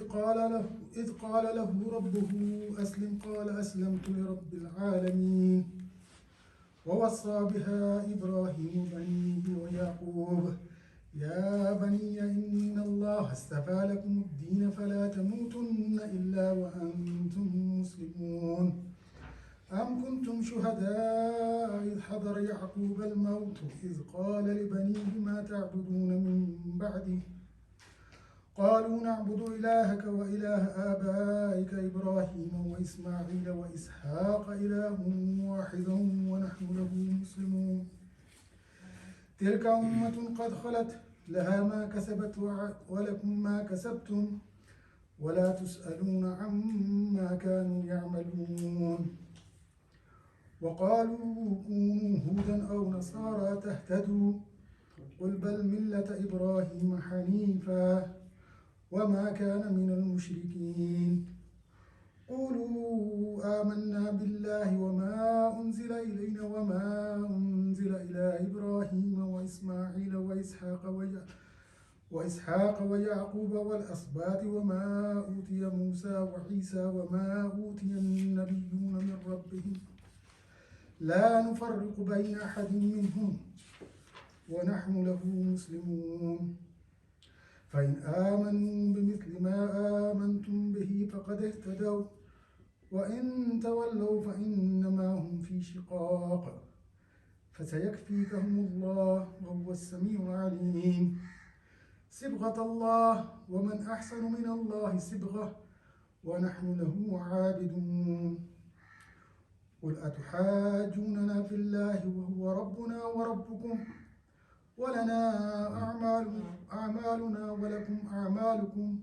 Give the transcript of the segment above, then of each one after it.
إذ قال له ربه أسلم قال أسلمت لرب العالمين ووصى بها إبراهيم بنيه ويعقوب يا بني إن الله اصطفى لكم الدين فلا تموتن إلا وأنتم مسلمون أم كنتم شهداء إذ حضر يعقوب الموت إذ قال لبنيه ما تعبدون من بعده قالوا نعبد إلهك وإله آبائك إبراهيم وإسماعيل وإسحاق إله واحد ونحن له مسلمون تلك أمة قد خلت لها ما كسبت ولكم ما كسبتم ولا تسألون عما كانوا يعملون وقالوا كونوا هودا أو نصارى تهتدوا قل بل ملة إبراهيم حنيفا وما كان من المشركين قولوا آمنا بالله وما أنزل إلينا وما أنزل إلى إبراهيم وإسماعيل وإسحاق ويعقوب والأسباط وما أوتي موسى وعيسى وما أوتي النبيون من ربهم لا نفرق بين أحد منهم ونحن له مسلمون فإن آمنوا بمثل ما آمنتم به فقد اهتدوا وإن تولوا فإنما هم في شقاق فسيكفيكهم الله وهو السميع العليم صبغة الله ومن أحسن من الله صبغة ونحن له عابدون قل أتحاجوننا في الله وهو ربنا وربكم ولنا أعمالنا ولكم أعمالكم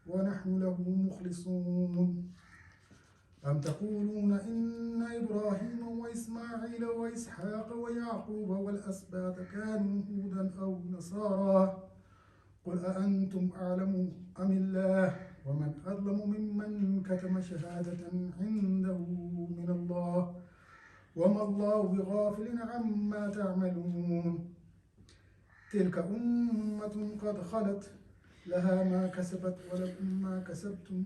ونحن له مخلصون أم تقولون إن إبراهيم وإسماعيل وإسحاق ويعقوب والأسباط كانوا هودا أو نصارى قل أأنتم أعلم أم الله ومن أظلم ممن كتم شهادة عنده من الله وما الله بغافل عما تعملون تلك أمة قد خلت لها ما كسبت ولكم ما كسبتم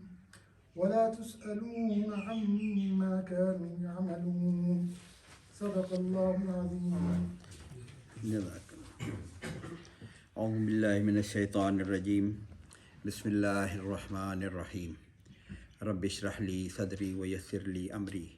ولا تسألون عما كانوا يعملون صدق الله العظيم. أعوذ بالله من الشيطان الرجيم بسم الله الرحمن الرحيم رب اشرح لي صدري ويسر لي أمري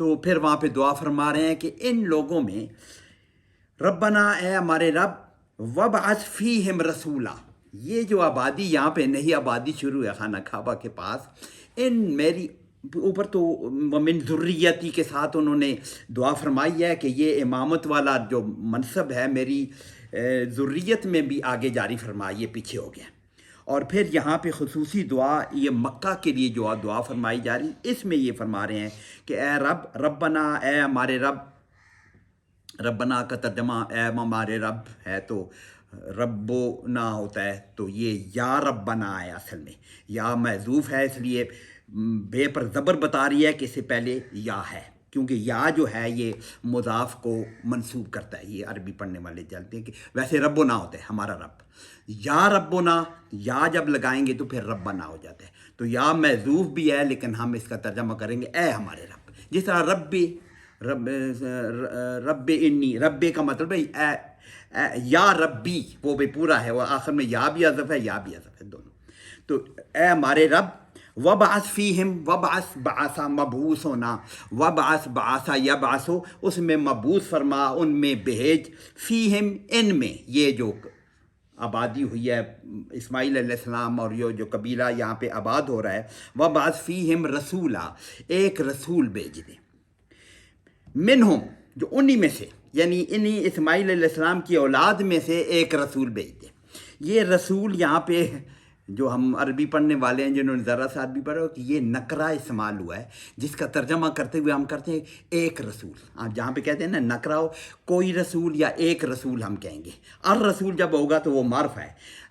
تو پھر وہاں پہ دعا فرما رہے ہیں کہ ان لوگوں میں ربنا اے ہمارے رب وبعث فیہم رسولا، یہ جو آبادی یہاں پہ نئی آبادی شروع ہے خانہ کعبہ کے پاس، ان میری اوپر تو ومن ذریتی کے ساتھ انہوں نے دعا فرمائی ہے کہ یہ امامت والا جو منصب ہے میری ذریت میں بھی آگے جاری فرمائیے، پیچھے ہو گیا۔ اور پھر یہاں پہ خصوصی دعا یہ مکہ کے لیے جو دعا فرمائی جا رہی، اس میں یہ فرما رہے ہیں کہ اے رب، ربنا اے ہمارے رب، ربنا کا ترجمہ اے ہمارے رب ہے تو ربنا ہوتا ہے، تو یہ یا ربنا ہے اصل میں، یا محذوف ہے اس لیے بے پر زبر بتا رہی ہے کہ اس سے پہلے یا ہے، کیونکہ یا جو ہے یہ مضاف کو منسوب کرتا ہے، یہ عربی پڑھنے والے جانتے ہیں کہ ویسے ربنا ہوتا ہے ہمارا رب، یا ربنا یا جب لگائیں گے تو پھر ربنا ہو جاتا ہے، تو یا محذوف بھی ہے لیکن ہم اس کا ترجمہ کریں گے اے ہمارے رب، جس طرح رب انی، رب کا مطلب ہے یا ربی، وہ بھی پورا ہے، وہ آخر میں یا بھی حذف ہے یا بھی حذف ہے دونوں، تو اے ہمارے رب وبعث فیہم، وبعث بعثا مبعوث ہونا، وبعث بعثا یبعث، اس میں مبعوث فرما، ان میں بھیج، فیہم ان میں، یہ جو آبادی ہوئی ہے اسماعیل علیہ السلام اور یہ جو قبیلہ یہاں پہ آباد ہو رہا ہے، وبعث فیہم رسولا، ایک رسول بھیج دیں، منہم جو انہی میں سے، یعنی انہی اسماعیل علیہ السلام کی اولاد میں سے ایک رسول بھیج دیں۔ یہ رسول یہاں پہ جو ہم عربی پڑھنے والے ہیں جنہوں نے ذرا سا عربی پڑھا ہو کہ یہ نکرہ استعمال ہوا ہے، جس کا ترجمہ کرتے ہوئے ہم کرتے ہیں ایک رسول، آپ جہاں پہ کہتے ہیں نا نکرہ ہو، کوئی رسول یا ایک رسول ہم کہیں گے، الرسول جب ہوگا تو وہ معرف ہے،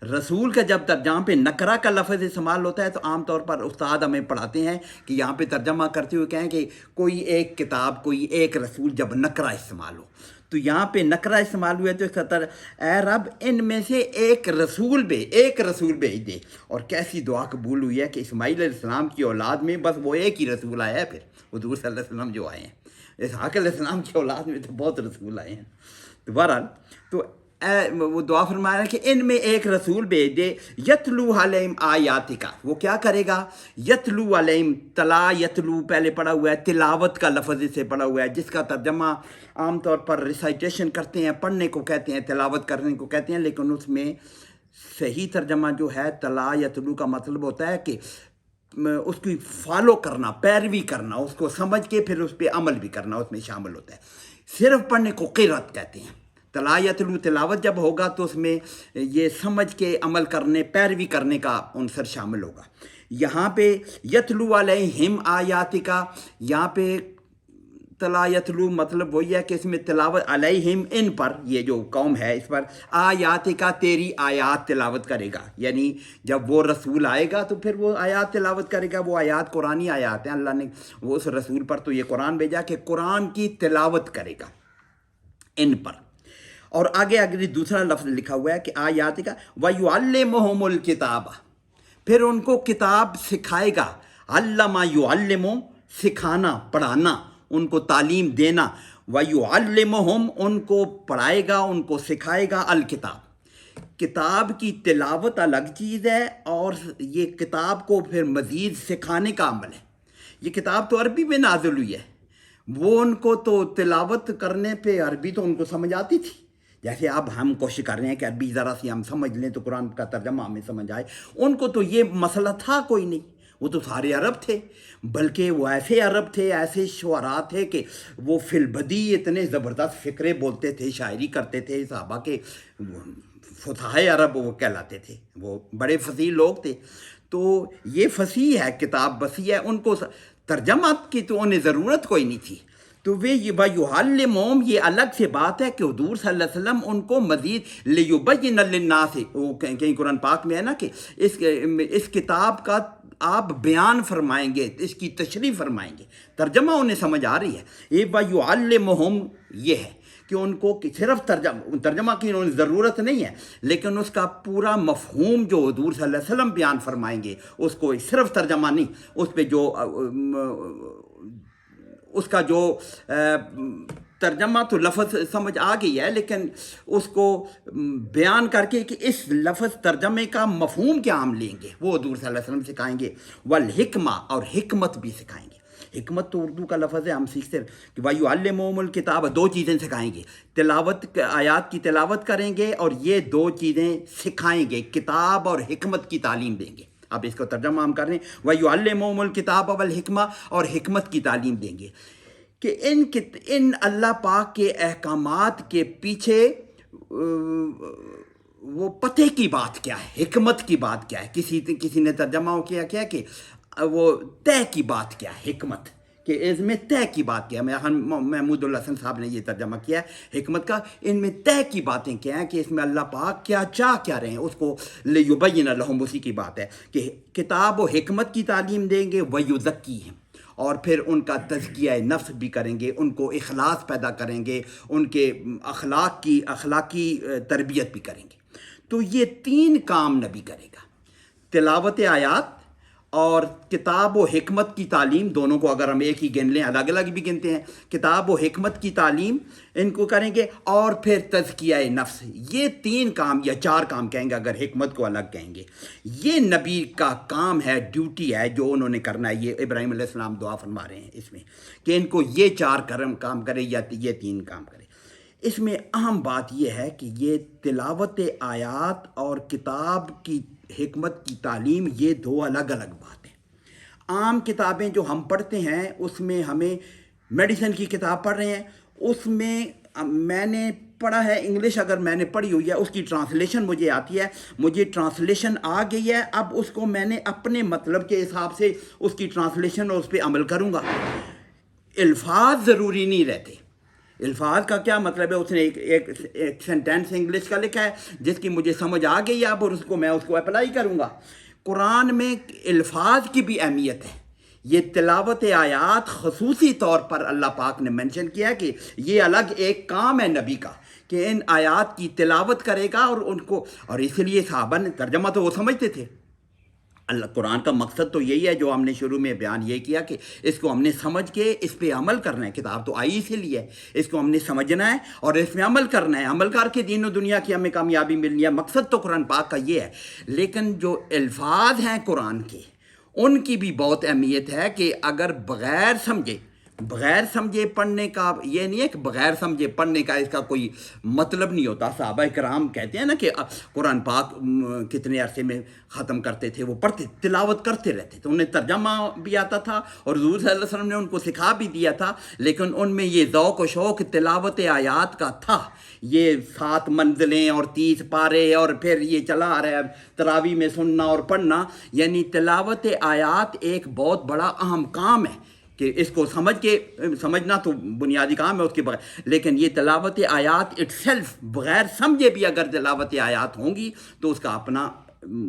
رسول کا جب ترجمہ پہ نکرہ کا لفظ استعمال ہوتا ہے تو عام طور پر استاد ہمیں پڑھاتے ہیں کہ یہاں پہ ترجمہ کرتے ہوئے کہیں کہ کوئی ایک کتاب، کوئی ایک رسول، جب نکرہ استعمال ہو، تو یہاں پہ نکرہ استعمال ہوا ہے تو اس کا اے رب ان میں سے ایک رسول بھیج دے، اور کیسی دعا قبول ہوئی ہے کہ اسماعیل علیہ السلام کی اولاد میں بس وہ ایک ہی رسول آیا ہے، پھر حضور صلی اللہ علیہ وسلم جو آئے ہیں، اسحاق علیہ السلام کی اولاد میں تو بہت رسول آئے ہیں، تو بہرحال تو وہ دعا فرمایا کہ ان میں ایک رسول بھیج دے، یتلو علیہم آیاتک، وہ کیا کرے گا، یتلو علیہم، تلا یتلو پہلے پڑھا ہوا ہے، تلاوت کا لفظ سے پڑھا ہوا ہے، جس کا ترجمہ عام طور پر ریسائٹیشن کرتے ہیں، پڑھنے کو کہتے ہیں، تلاوت کرنے کو کہتے ہیں، لیکن اس میں صحیح ترجمہ جو ہے تلا یتلو کا مطلب ہوتا ہے کہ اس کی فالو کرنا، پیروی کرنا، اس کو سمجھ کے پھر اس پہ عمل بھی کرنا اس میں شامل ہوتا ہے، صرف پڑھنے کو قرات کہتے ہیں۔ تلا یتلو تلاوت جب ہوگا تو اس میں یہ سمجھ کے عمل کرنے، پیروی کرنے کا عنصر شامل ہوگا۔ یہاں پہ یتلو علیہم آیاتک، یہاں پہ تلا یتلو مطلب وہی ہے کہ اس میں تلاوت علیہم ان پر، یہ جو قوم ہے اس پر، آیاتک تیری آیات تلاوت کرے گا، یعنی جب وہ رسول آئے گا تو پھر وہ آیات تلاوت کرے گا، وہ آیات قرآنی آیات ہیں، اللہ نے وہ اس رسول پر تو یہ قرآن بھیجا کہ قرآن کی تلاوت کرے گا ان پر۔ اور آگے دوسرا لفظ لکھا ہوا ہے کہ آیات کا وَيُعَلِّمُهُمُ الْكِتَابَ، پھر ان کو کتاب سکھائے گا، علم یعلم، سکھانا، پڑھانا، ان کو تعلیم دینا، وَيُعَلِّمُهُمْ، ان کو پڑھائے گا، ان کو سکھائے گا، الکتاب، کتاب کی تلاوت الگ چیز ہے اور یہ کتاب کو پھر مزید سکھانے کا عمل ہے۔ یہ کتاب تو عربی میں نازل ہوئی ہے، وہ ان کو تو تلاوت کرنے پہ عربی تو ان کو سمجھ آتی تھی، جیسے اب ہم کوشش کر رہے ہیں کہ عربی ذرا سی ہم سمجھ لیں تو قرآن کا ترجمہ ہمیں سمجھ آئے، ان کو تو یہ مسئلہ تھا کوئی نہیں، وہ تو سارے عرب تھے، بلکہ وہ ایسے عرب تھے، ایسے شعراء تھے کہ وہ فی البدی اتنے زبردست فقرے بولتے تھے، شاعری کرتے تھے، صحابہ کے فصحائے عرب وہ کہلاتے تھے، وہ بڑے فصیح لوگ تھے، تو یہ فصیح ہے، کتاب وسیع ہے، ان کو ترجمہ کی تو انہیں ضرورت کوئی نہیں تھی، تو وہ وَيُعَلِّمُهُمْ، یہ الگ سے بات ہے کہ حضور صلی اللہ علیہ وسلم ان کو مزید لِيُبَيِّنَ لِلنَّاسِ، وہ کہیں قرآن پاک میں ہے نا کہ اس کتاب کا آپ بیان فرمائیں گے، اس کی تشریح فرمائیں گے، ترجمہ انہیں سمجھ آ رہی ہے، یہ وَيُعَلِّمُهُمْ یہ ہے کہ ان کو صرف ترجمہ کی انہیں ضرورت نہیں ہے، لیکن اس کا پورا مفہوم جو حضور صلی اللہ علیہ وسلم بیان فرمائیں گے، اس کو صرف ترجمہ نہیں، اس پہ جو اس کا جو ترجمہ تو لفظ سمجھ آ گئی ہے، لیکن اس کو بیان کر کے کہ اس لفظ ترجمے کا مفہوم کیا ہم لیں گے، وہ حضور صلی اللہ علیہ وسلم سکھائیں گے، والحکمہ، اور حکمت بھی سکھائیں گے، حکمت تو اردو کا لفظ ہے، ہم سیکھتے کہ وَيُعَلِّمُهُمُ الْكِتَابَ، 2 چیزیں سکھائیں گے، تلاوت آیات کی تلاوت کریں گے اور یہ 2 چیزیں سکھائیں گے، کتاب اور حکمت کی تعلیم دیں گے. اب اس کو ترجمہ ہم کر رہے ہیں وَيُعَلِّمُهُمُ الْكِتَابَ وَالْحِکْمَةَ، اور حکمت کی تعلیم دیں گے کہ ان اللہ پاک کے احکامات کے پیچھے وہ پتہ کی بات کیا ہے، حکمت کی بات کیا ہے. کسی نے ترجمہ کیا کہ وہ طے کی بات کیا ہے، حکمت کہ اس میں طے کی بات کیا ہے. محمود الحسن صاحب نے یہ ترجمہ کیا ہے حکمت کا، ان میں طے کی باتیں کیا ہیں کہ اس میں اللہ پاک کیا چاہ کیا رہے ہیں، اس کو لیبین لہم، اسی کی بات ہے کہ کتاب و حکمت کی تعلیم دیں گے، ویزکیہم، اور پھر ان کا تزکیہ نفس بھی کریں گے، ان کو اخلاص پیدا کریں گے، ان کے اخلاقی تربیت بھی کریں گے. تو یہ 3 کام نبی کرے گا، تلاوت آیات اور کتاب و حکمت کی تعلیم، دونوں کو اگر ہم ایک ہی گن لیں، الگ الگ بھی گنتے ہیں، کتاب و حکمت کی تعلیم ان کو کریں گے، اور پھر تزکیہ نفس. یہ 3 کام یا 4 کام کہیں گے اگر حکمت کو الگ کہیں گے. یہ نبی کا کام ہے، ڈیوٹی ہے جو انہوں نے کرنا ہے. یہ ابراہیم علیہ السلام دعا فرما رہے ہیں اس میں کہ ان کو یہ 4 کام کرے یا یہ 3 کام کرے. اس میں اہم بات یہ ہے کہ یہ تلاوت آیات اور کتاب کی حکمت کی تعلیم، یہ 2 الگ الگ باتیں. عام کتابیں جو ہم پڑھتے ہیں اس میں ہمیں میڈیسن کی کتاب پڑھ رہے ہیں، اس میں نے پڑھا ہے انگلش، اگر میں نے پڑھی ہوئی ہے اس کی ٹرانسلیشن مجھے آتی ہے، مجھے ٹرانسلیشن آ گئی ہے، اب اس کو میں نے اپنے مطلب کے حساب سے اس کی ٹرانسلیشن اور اس پہ عمل کروں گا. الفاظ ضروری نہیں رہتے. الفاظ کا کیا مطلب ہے، اس نے ایک سینٹینس انگلش کا لکھا ہے جس کی مجھے سمجھ آ گئی اب، اور میں اس کو اپلائی کروں گا. قرآن میں الفاظ کی بھی اہمیت ہے. یہ تلاوت آیات خصوصی طور پر اللہ پاک نے منشن کیا کہ یہ الگ ایک کام ہے نبی کا کہ ان آیات کی تلاوت کرے گا، اور ان کو، اور اس لیے صحابہ نے ترجمہ تو وہ سمجھتے تھے. اللہ قرآن کا مقصد تو یہی ہے جو ہم نے شروع میں بیان یہ کیا کہ اس کو ہم نے سمجھ کے اس پہ عمل کرنا ہے. کتاب تو آئی اسی لیے، اس کو ہم نے سمجھنا ہے اور اس میں عمل کرنا ہے، عمل کر کے دین و دنیا کی ہمیں کامیابی ملنی ہے. مقصد تو قرآن پاک کا یہ ہے. لیکن جو الفاظ ہیں قرآن کے، ان کی بھی بہت اہمیت ہے کہ اگر بغیر سمجھے پڑھنے کا، یہ نہیں ہے کہ بغیر سمجھے پڑھنے کا اس کا کوئی مطلب نہیں ہوتا. صحابہ کرام کہتے ہیں نا کہ قرآن پاک کتنے عرصے میں ختم کرتے تھے، وہ پڑھتے تلاوت کرتے رہتے تھے، انہیں ترجمہ بھی آتا تھا اور حضور صلی اللہ علیہ وسلم نے ان کو سکھا بھی دیا تھا، لیکن ان میں یہ ذوق و شوق تلاوت آیات کا تھا. یہ 7 منزلیں اور 30 پارے اور پھر یہ چلا آ رہا ہے تراویح میں سننا اور پڑھنا، یعنی تلاوت آیات ایک بہت بڑا اہم کام ہے کہ اس کو سمجھنا تو بنیادی کام ہے اس کے بغیر. لیکن یہ تلاوت آیات اٹ سیلف بغیر سمجھے بھی اگر تلاوت آیات ہوں گی تو اس کا اپنا،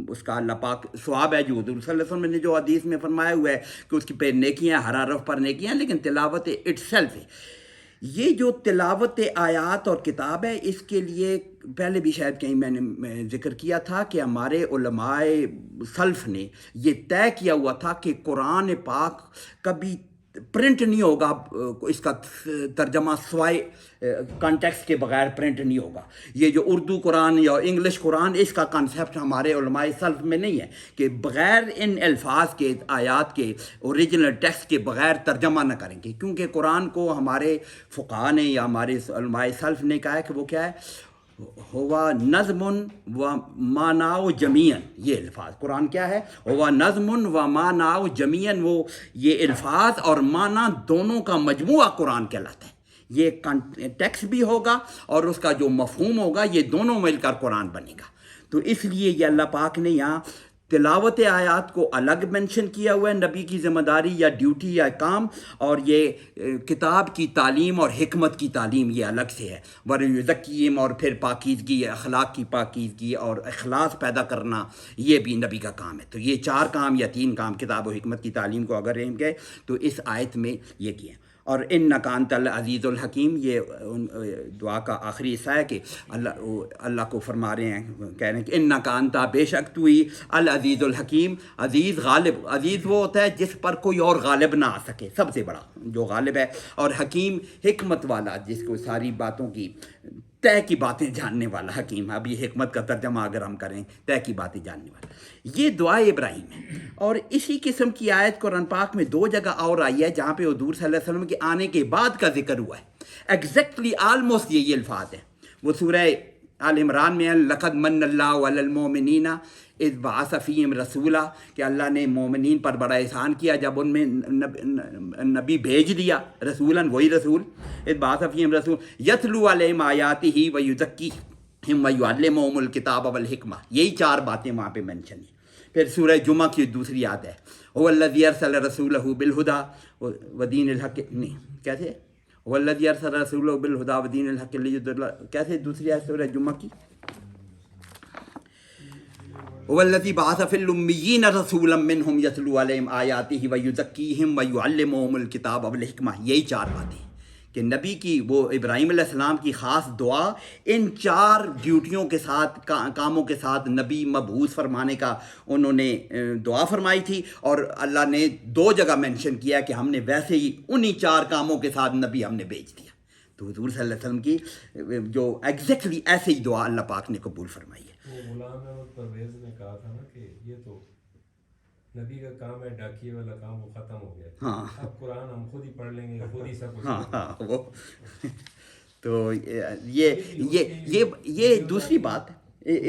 اس کا اللہ پاک ثواب ہے جو حضور صلی اللہ علیہ وسلم نے جو حدیث میں فرمایا ہوا ہے کہ اس کی پہ نیکیاں، ہر حرف پر نیکیاں، لیکن تلاوت اٹ سیلف ہے. یہ جو تلاوت آیات اور کتاب ہے، اس کے لیے پہلے بھی شاید کہیں میں نے ذکر کیا تھا کہ ہمارے علماء سلف نے یہ طے کیا ہوا تھا کہ قرآن پاک کبھی پرنٹ نہیں ہوگا، اس کا ترجمہ سوائے کانٹیکسٹ کے بغیر پرنٹ نہیں ہوگا. یہ جو اردو قرآن یا انگلش قرآن، اس کا کانسیپٹ ہمارے علماء سلف میں نہیں ہے کہ بغیر ان الفاظ کے، آیات کے اوریجنل ٹیکسٹ کے بغیر ترجمہ نہ کریں گے، کیونکہ قرآن کو ہمارے فقہاء نے یا ہمارے علماء سلف نے کہا ہے کہ وہ کیا ہے، ہوا نظم و معنی جمیعاً. یہ الفاظ قرآن کیا ہے، ہوا نظم و معنی جمیعاً، وہ یہ الفاظ اور معنی دونوں کا مجموعہ قرآن کہلاتا ہے. یہ ٹیکسٹ بھی ہوگا اور اس کا جو مفہوم ہوگا، یہ دونوں مل کر قرآن بنے گا. تو اس لیے یہ اللہ پاک نے یہاں تلاوت آیات کو الگ منشن کیا ہوا ہے، نبی کی ذمہ داری یا ڈیوٹی یا کام، اور یہ کتاب کی تعلیم اور حکمت کی تعلیم یہ الگ سے ہے. وَيُزَكِّيهِمْ، اور پھر پاکیزگی، اخلاق کی پاکیزگی اور اخلاص پیدا کرنا، یہ بھی نبی کا کام ہے. تو یہ 4 کام یا 3 کام کتاب و حکمت کی تعلیم کو اگر رہیں گے تو اس آیت میں یہ کیے. اور اِنَّكَ أَنْتَ الْعَزِيزُ الْحَكِيمُ، یہ دعا کا آخری حصہ ہے کہ اللہ کو فرما رہے ہیں، کہہ رہے ہیں کہ اِنَّكَ أَنْتَ، بے شک تو ہی، العزیز الحکیم، عزیز غالب. عزیز وہ ہوتا ہے جس پر کوئی اور غالب نہ آ سکے، سب سے بڑا جو غالب ہے، اور حکیم حکمت والا جس کو ساری باتوں کی طے کی باتیں جاننے والا حکیم. اب یہ حکمت کا ترجمہ اگر ہم کریں طے کی باتیں جاننے والا, یہ دعائے ابراہیم ہے. اور اسی قسم کی آیت قرآن پاک میں 2 جگہ اور آئی ہے جہاں پہ حضور صلی اللہ علیہ وسلم کے آنے کے بعد کا ذکر ہوا ہے. ایگزیکٹلی آلموسٹ یہی الفاظ ہیں. وہ سورہ آل عمران میں لقد من اللہ علی المؤمنین اذ بعث فیہم رسولا, کہ اللہ نے مومنین پر بڑا احسان کیا جب ان میں نبی بھیج دیا, رسولاً وہی رسول, اذ بعث فیہم رسول یتلو علیہم آیاتہ ویزکیہم ویعلمہم الکتاب والحکمہ. یہی 4 باتیں وہاں پہ مینشن ہیں. پھر سورہ جمعہ کی دوسری آیت ہے هو الذی ارسل رسولہ بالہدی ودین الحق, نہیں کیسے هو الذی ارسل رسولہ بالہدی ودین الحق لیظہرہ, کیسے دوسری آیت سورہ جمعہ کی هو الذی بعث فی الامیین رسولا منہم یتلو علیہم آیاتہ ویزکیہم ویعلمہم الکتاب والحکمہ. یہی 4 باتیں کہ نبی کی وہ ابراہیم علیہ السلام کی خاص دعا ان 4 ڈیوٹیوں کے ساتھ کاموں کے ساتھ نبی مبعوث فرمانے کا انہوں نے دعا فرمائی تھی. اور اللہ نے 2 جگہ مینشن کیا کہ ہم نے ویسے ہی انہی 4 کاموں کے ساتھ نبی ہم نے بھیج دیا. تو حضور صلی اللہ علیہ وسلم کی جو ایگزیکٹلی ایسے ہی دعا اللہ پاک نے قبول فرمائی ہے. وہ غلام احمد پرویز نے کہا تھا نا کہ یہ تو نبی کا کام ہے, ڈاکیے والا کام وہ ختم ہو گیا. ہاں, اب قرآن ہم خود ہی پڑھ لیں گے, خود ہی سب کچھ. ہاں وہ تو یہ دوسری بات ہے.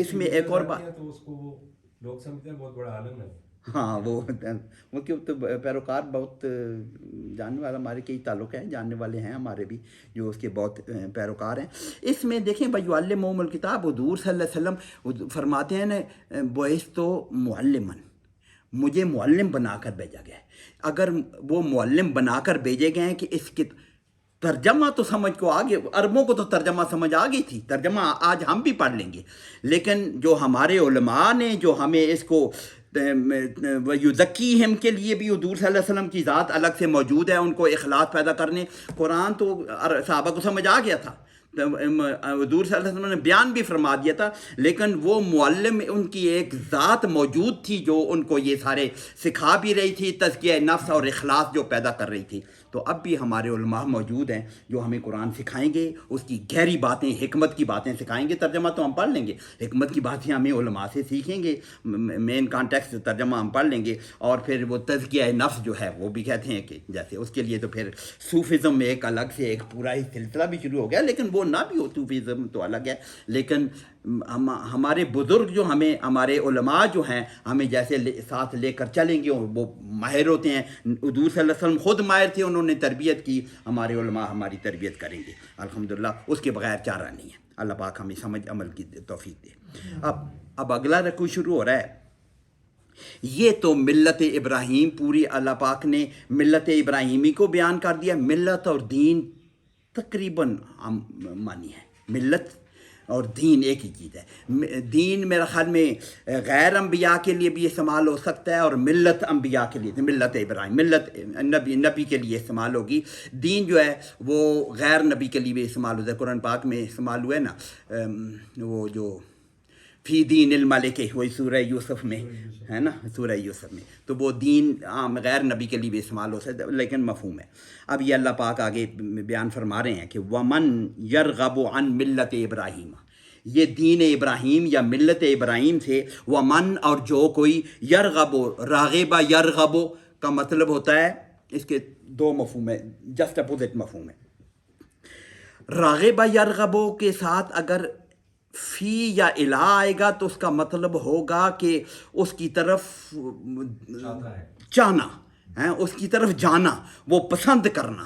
اس میں ایک اور بات, تو اس کو وہ لوگ سمجھتے ہیں بہت بڑا عالم ہے. ہاں وہ کیوں تو پیروکار بہت جاننے والا, ہمارے کئی تعلق ہیں, جاننے والے ہیں ہمارے بھی جو اس کے بہت پیروکار ہیں. اس میں دیکھیں ویعلمہم الکتاب, حضور صلی اللہ علیہ وسلم فرماتے ہیں نا بعثت معلما, مجھے معلم بنا کر بھیجا گیا ہے. اگر وہ معلم بنا کر بھیجے گئے ہیں کہ اس کی ترجمہ تو سمجھ کو آگے, عربوں کو تو ترجمہ سمجھ آ گئی تھی, ترجمہ آج ہم بھی پڑھ لیں گے, لیکن جو ہمارے علماء نے جو ہمیں اس کو یزکیہم کے لیے بھی حضور صلی اللہ علیہ وسلم کی ذات الگ سے موجود ہے, ان کو اخلاص پیدا کرنے. قرآن تو صحابہ کو سمجھ آ گیا تھا, حضور صلی اللہ علیہ وسلم نے بیان بھی فرما دیا تھا, لیکن وہ معلم ان کی ایک ذات موجود تھی جو ان کو یہ سارے سکھا بھی رہی تھی, تزکیہ نفس اور اخلاص جو پیدا کر رہی تھی. تو اب بھی ہمارے علماء موجود ہیں جو ہمیں قرآن سکھائیں گے, اس کی گہری باتیں, حکمت کی باتیں سکھائیں گے. ترجمہ تو ہم پڑھ لیں گے, حکمت کی باتیں ہمیں علماء سے سیکھیں گے, مین کانٹیکسٹ ترجمہ ہم پڑھ لیں گے. اور پھر وہ تزکیہ نفس جو ہے وہ بھی کہتے ہیں کہ جیسے اس کے لیے تو پھر صوفزم میں ایک الگ سے ایک پورا ہی سلسلہ بھی شروع ہو گیا, لیکن وہ نہ بھی ہو, صوفزم تو الگ ہے, لیکن ہمارے بزرگ جو ہمیں, ہمارے علماء جو ہیں ہمیں جیسے ساتھ لے کر چلیں گے, وہ ماہر ہوتے ہیں. حضور صلی اللہ علیہ وسلم خود ماہر تھے, انہوں نے تربیت کی, ہمارے علماء ہماری تربیت کریں گے الحمدللہ. اس کے بغیر چارہ نہیں ہے. اللہ پاک ہمیں سمجھ عمل کی توفیق دے. اب اگلا رکوع شروع ہو رہا ہے. یہ تو ملت ابراہیم, پوری اللہ پاک نے ملت ابراہیمی کو بیان کر دیا. ملت اور دین تقریباً مانی ہے, ملت اور دین ایک ہی چیز ہے. دین میرا خیال میں غیر انبیاء کے لیے بھی استعمال ہو سکتا ہے, اور ملت انبیاء کے لیے, ملت ابراہیم, ملت نبی کے لیے استعمال ہوگی. دین جو ہے وہ غیر نبی کے لیے بھی استعمال ہوتا ہے. قرآن پاک میں استعمال ہوا ہے نا, وہ جو فی دین الملک, وہی سورہ یوسف میں ہے نا, سورہ یوسف میں, تو وہ دین عام غیر نبی کے لیے بھی استعمال ہو سکتا ہے, لیکن مفہوم ہے. اب یہ اللہ پاک آگے بیان فرما رہے ہیں کہ ومن یرغب عن ملت ابراہیم, یہ دین ابراہیم یا ملت ابراہیم سے, ومن اور جو کوئی, یرغب, راغبہ یرغب کا مطلب ہوتا ہے, اس کے 2 مفہوم ہے, جسٹ اپوزٹ مفہوم ہے. راغبہ یرغب کے ساتھ اگر فی یا الہ آئے گا تو اس کا مطلب ہوگا کہ اس کی طرف چاہنا ہے, اس کی طرف جانا, وہ پسند کرنا.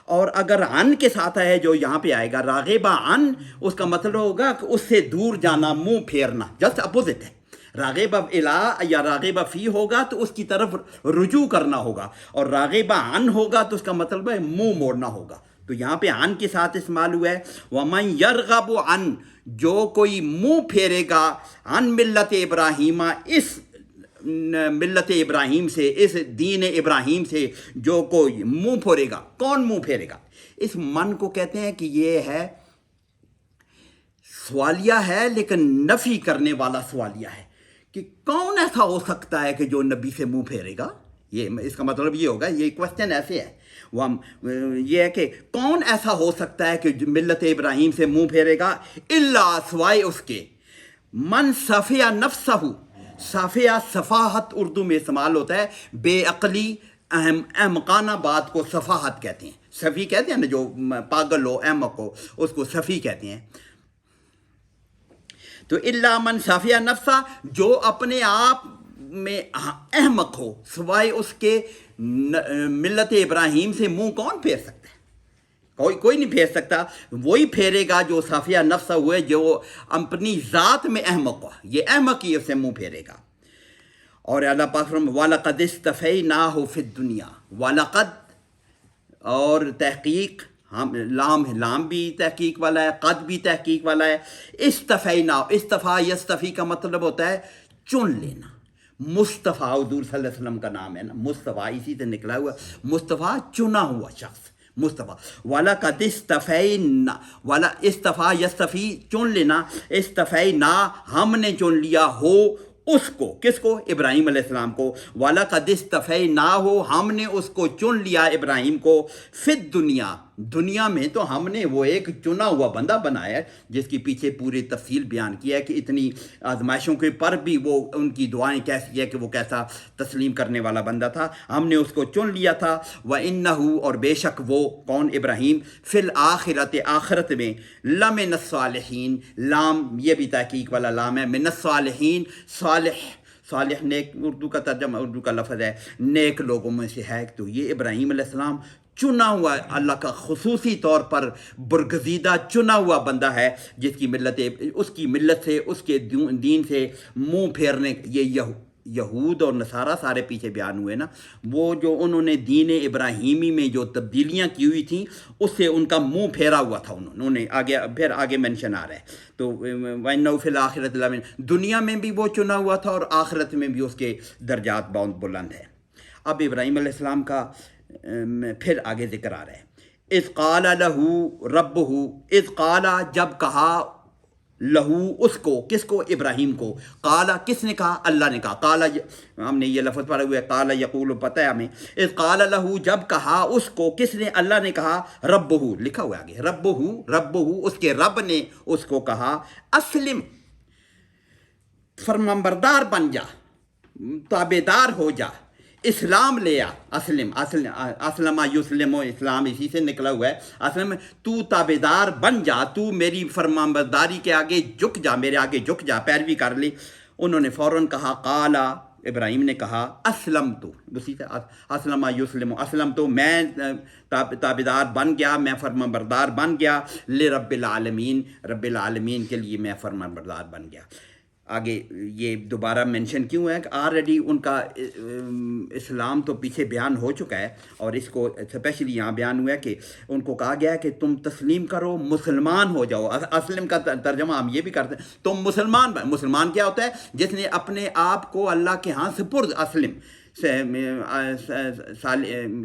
اور اگر عن کے ساتھ ہے جو یہاں پہ آئے گا راغبہ عن, اس کا مطلب ہوگا کہ اس سے دور جانا, منہ پھیرنا, جسٹ اپوزٹ ہے. راغبہ الہ یا راغبہ فی ہوگا تو اس کی طرف رجوع کرنا ہوگا, اور راغبہ عن ہوگا تو اس کا مطلب ہے منہ موڑنا ہوگا. تو یہاں پہ عن کے ساتھ استعمال ہوا ہے. ومن یرغب عن, جو کوئی منہ پھیرے گا, عن ملت ابراہیم, اس ملت ابراہیم سے, اس دین ابراہیم سے جو کوئی منہ پھیرے گا. کون منہ پھیرے گا؟ اس من کو کہتے ہیں کہ یہ ہے سوالیہ ہے, لیکن نفی کرنے والا سوالیہ ہے, کہ کون ایسا ہو سکتا ہے کہ جو نبی سے منہ پھیرے گا. یہ اس کا مطلب یہ ہوگا, یہ کوشچن ایسے ہے. یہ ہے کہ کون ایسا ہو سکتا ہے کہ ملت ابراہیم سے منہ پھیرے گا، الا سوائے اس کے من صفیہ نفسہ، صافیہ صفاحت اردو میں استعمال ہوتا ہے، بے عقلی احمقانہ بات کو صفاحت کہتے ہیں، صفی کہتے ہیں نا جو پاگل ہو احمق ہو اس کو صفی کہتے ہیں. تو الا من صافیہ نفسہ، جو اپنے آپ میں احمق ہو، سوائے اس کے ملت ابراہیم سے منہ کون پھیر سکتا ہے؟ کوئی نہیں پھیر سکتا. وہی پھیرے گا جو صافیہ نفسہ ہوئے، جو اپنی ذات میں احمق ہوا، یہ احمق ہی اسے منہ پھیرے گا. اور اللہ پاک فرماتے وَلَقَدِ اسْتَفَيْنَاهُ فِي الدُّنْيَا، وَلَقَدْ اور تحقیق، لام بھی تحقیق والا ہے، قد بھی تحقیق والا ہے. استفا یستفی کا مطلب ہوتا ہے چن لینا. مصطفیٰ حضور صلی اللہ علیہ وسلم کا نام ہے نا، مصطفیٰ اسی سے نکلا ہوا، مصطفیٰ چنا ہوا شخص مصطفیٰ. وَلَقَدْ اسْتَفَيْنَا، استفا یستفی چن لینا، استفینا ہم نے چن لیا ہو اس کو، کس کو؟ ابراہیم علیہ السلام کو. وَلَقَدْ اسْتَفَيْنَاهُ ہم نے اس کو چن لیا ابراہیم کو، فِي الدُّنْيَا دنیا میں. تو ہم نے وہ ایک چنا ہوا بندہ بنایا ہے جس کی پیچھے پوری تفصیل بیان کیا ہے کہ اتنی آزمائشوں کے پر بھی وہ ان کی دعائیں کیسی ہے کہ وہ کیسا تسلیم کرنے والا بندہ تھا. ہم نے اس کو چن لیا تھا. وَإِنَّهُ اور بے شک وہ کون؟ ابراہیم، فی الآخرت آخرت میں، لمن الصالحین، لام یہ بھی تحقیق والا لام ہے، من الصالحین، صالح نیک اردو کا ترجمہ، اردو کا لفظ ہے نیک لوگوں میں سے ہے. تو یہ ابراہیم علیہ السلام چنا ہوا اللہ کا خصوصی طور پر برگزیدہ چنا ہوا بندہ ہے جس کی ملت، اس کی ملت سے، اس کے دین سے منہ پھیرنے، یہ یہود اور نصارہ سارے پیچھے بیان ہوئے نا، وہ جو انہوں نے دین ابراہیمی میں جو تبدیلیاں کی ہوئی تھیں اس سے ان کا منہ پھیرا ہوا تھا. انہوں نے آگے مینشن آ رہا ہے. تو وَإِنَّهُ فِي الْآخِرَةِ لَمِنَ، دنیا میں بھی وہ چنا ہوا تھا اور آخرت میں بھی اس کے درجات بہت بلند ہیں. اب ابراہیم علیہ السلام کا پھر آگے ذکر آ رہا ہے. اذ قال لہو ربہ، اذ قال جب کہا، لہو اس کو، کس کو؟ ابراہیم کو. قالا کس نے کہا؟ اللہ نے کہا. قالا ہم نے یہ لفظ پڑھا ہوا ہے، قالا یقول پتہ ہے ہمیں. اذ قال لہو جب کہا اس کو، کس نے؟ اللہ نے کہا. ربہ لکھا ہوا ہے آگے، ربہ اس کے رب نے اس کو کہا اسلم، فرمانبردار بن جا، تابعدار ہو جا، اسلام لے آ. اسلم یسلم، اسلام اسی سے نکلا ہوا ہے. اسلم تو تابعدار بن جا، تو میری فرمانبرداری کے آگے جھک جا، میرے آگے جھک جا، پیروی کر لی. انہوں نے فوراً کہا قالا، ابراہیم نے کہا اسلم تو، اسی سے اسلم یسلم، اسلم تو میں تابعدار بن گیا، میں فرمانبردار بن گیا، لرب العالمین، رب العالمین کے لیے میں فرمانبردار بن گیا. آگے یہ دوبارہ مینشن کیوں ہے کہ آلریڈی ان کا اسلام تو پیچھے بیان ہو چکا ہے، اور اس کو اسپیشلی یہاں بیان ہوا ہے کہ ان کو کہا گیا ہے کہ تم تسلیم کرو، مسلمان ہو جاؤ. اسلم کا ترجمہ ہم یہ بھی کرتے ہیں، تم مسلمان کیا ہوتا ہے؟ جس نے اپنے آپ کو اللہ کے ہاں سپرد. اسلم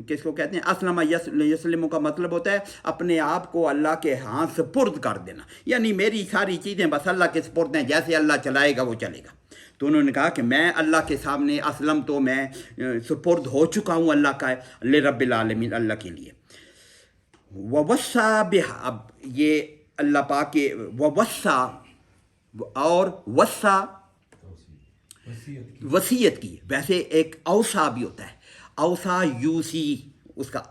کس کو کہتے ہیں؟ اسلم یسلم کا مطلب ہوتا ہے اپنے آپ کو اللہ کے ہاں سپرد کر دینا، یعنی میری ساری چیزیں بس اللہ کے سپرد ہیں، جیسے اللہ چلائے گا وہ چلے گا. تو انہوں نے کہا کہ میں اللہ کے سامنے اسلم تو میں سپرد ہو چکا ہوں اللہ کا، لرب العالمین، اللہ کے لیے. ووصا بہا، اب یہ اللہ پاک کے ووصا اور وصا وصیت کی. ویسے ایک اوصا بھی ہوتا ہے، اوصا یوسی، اس کا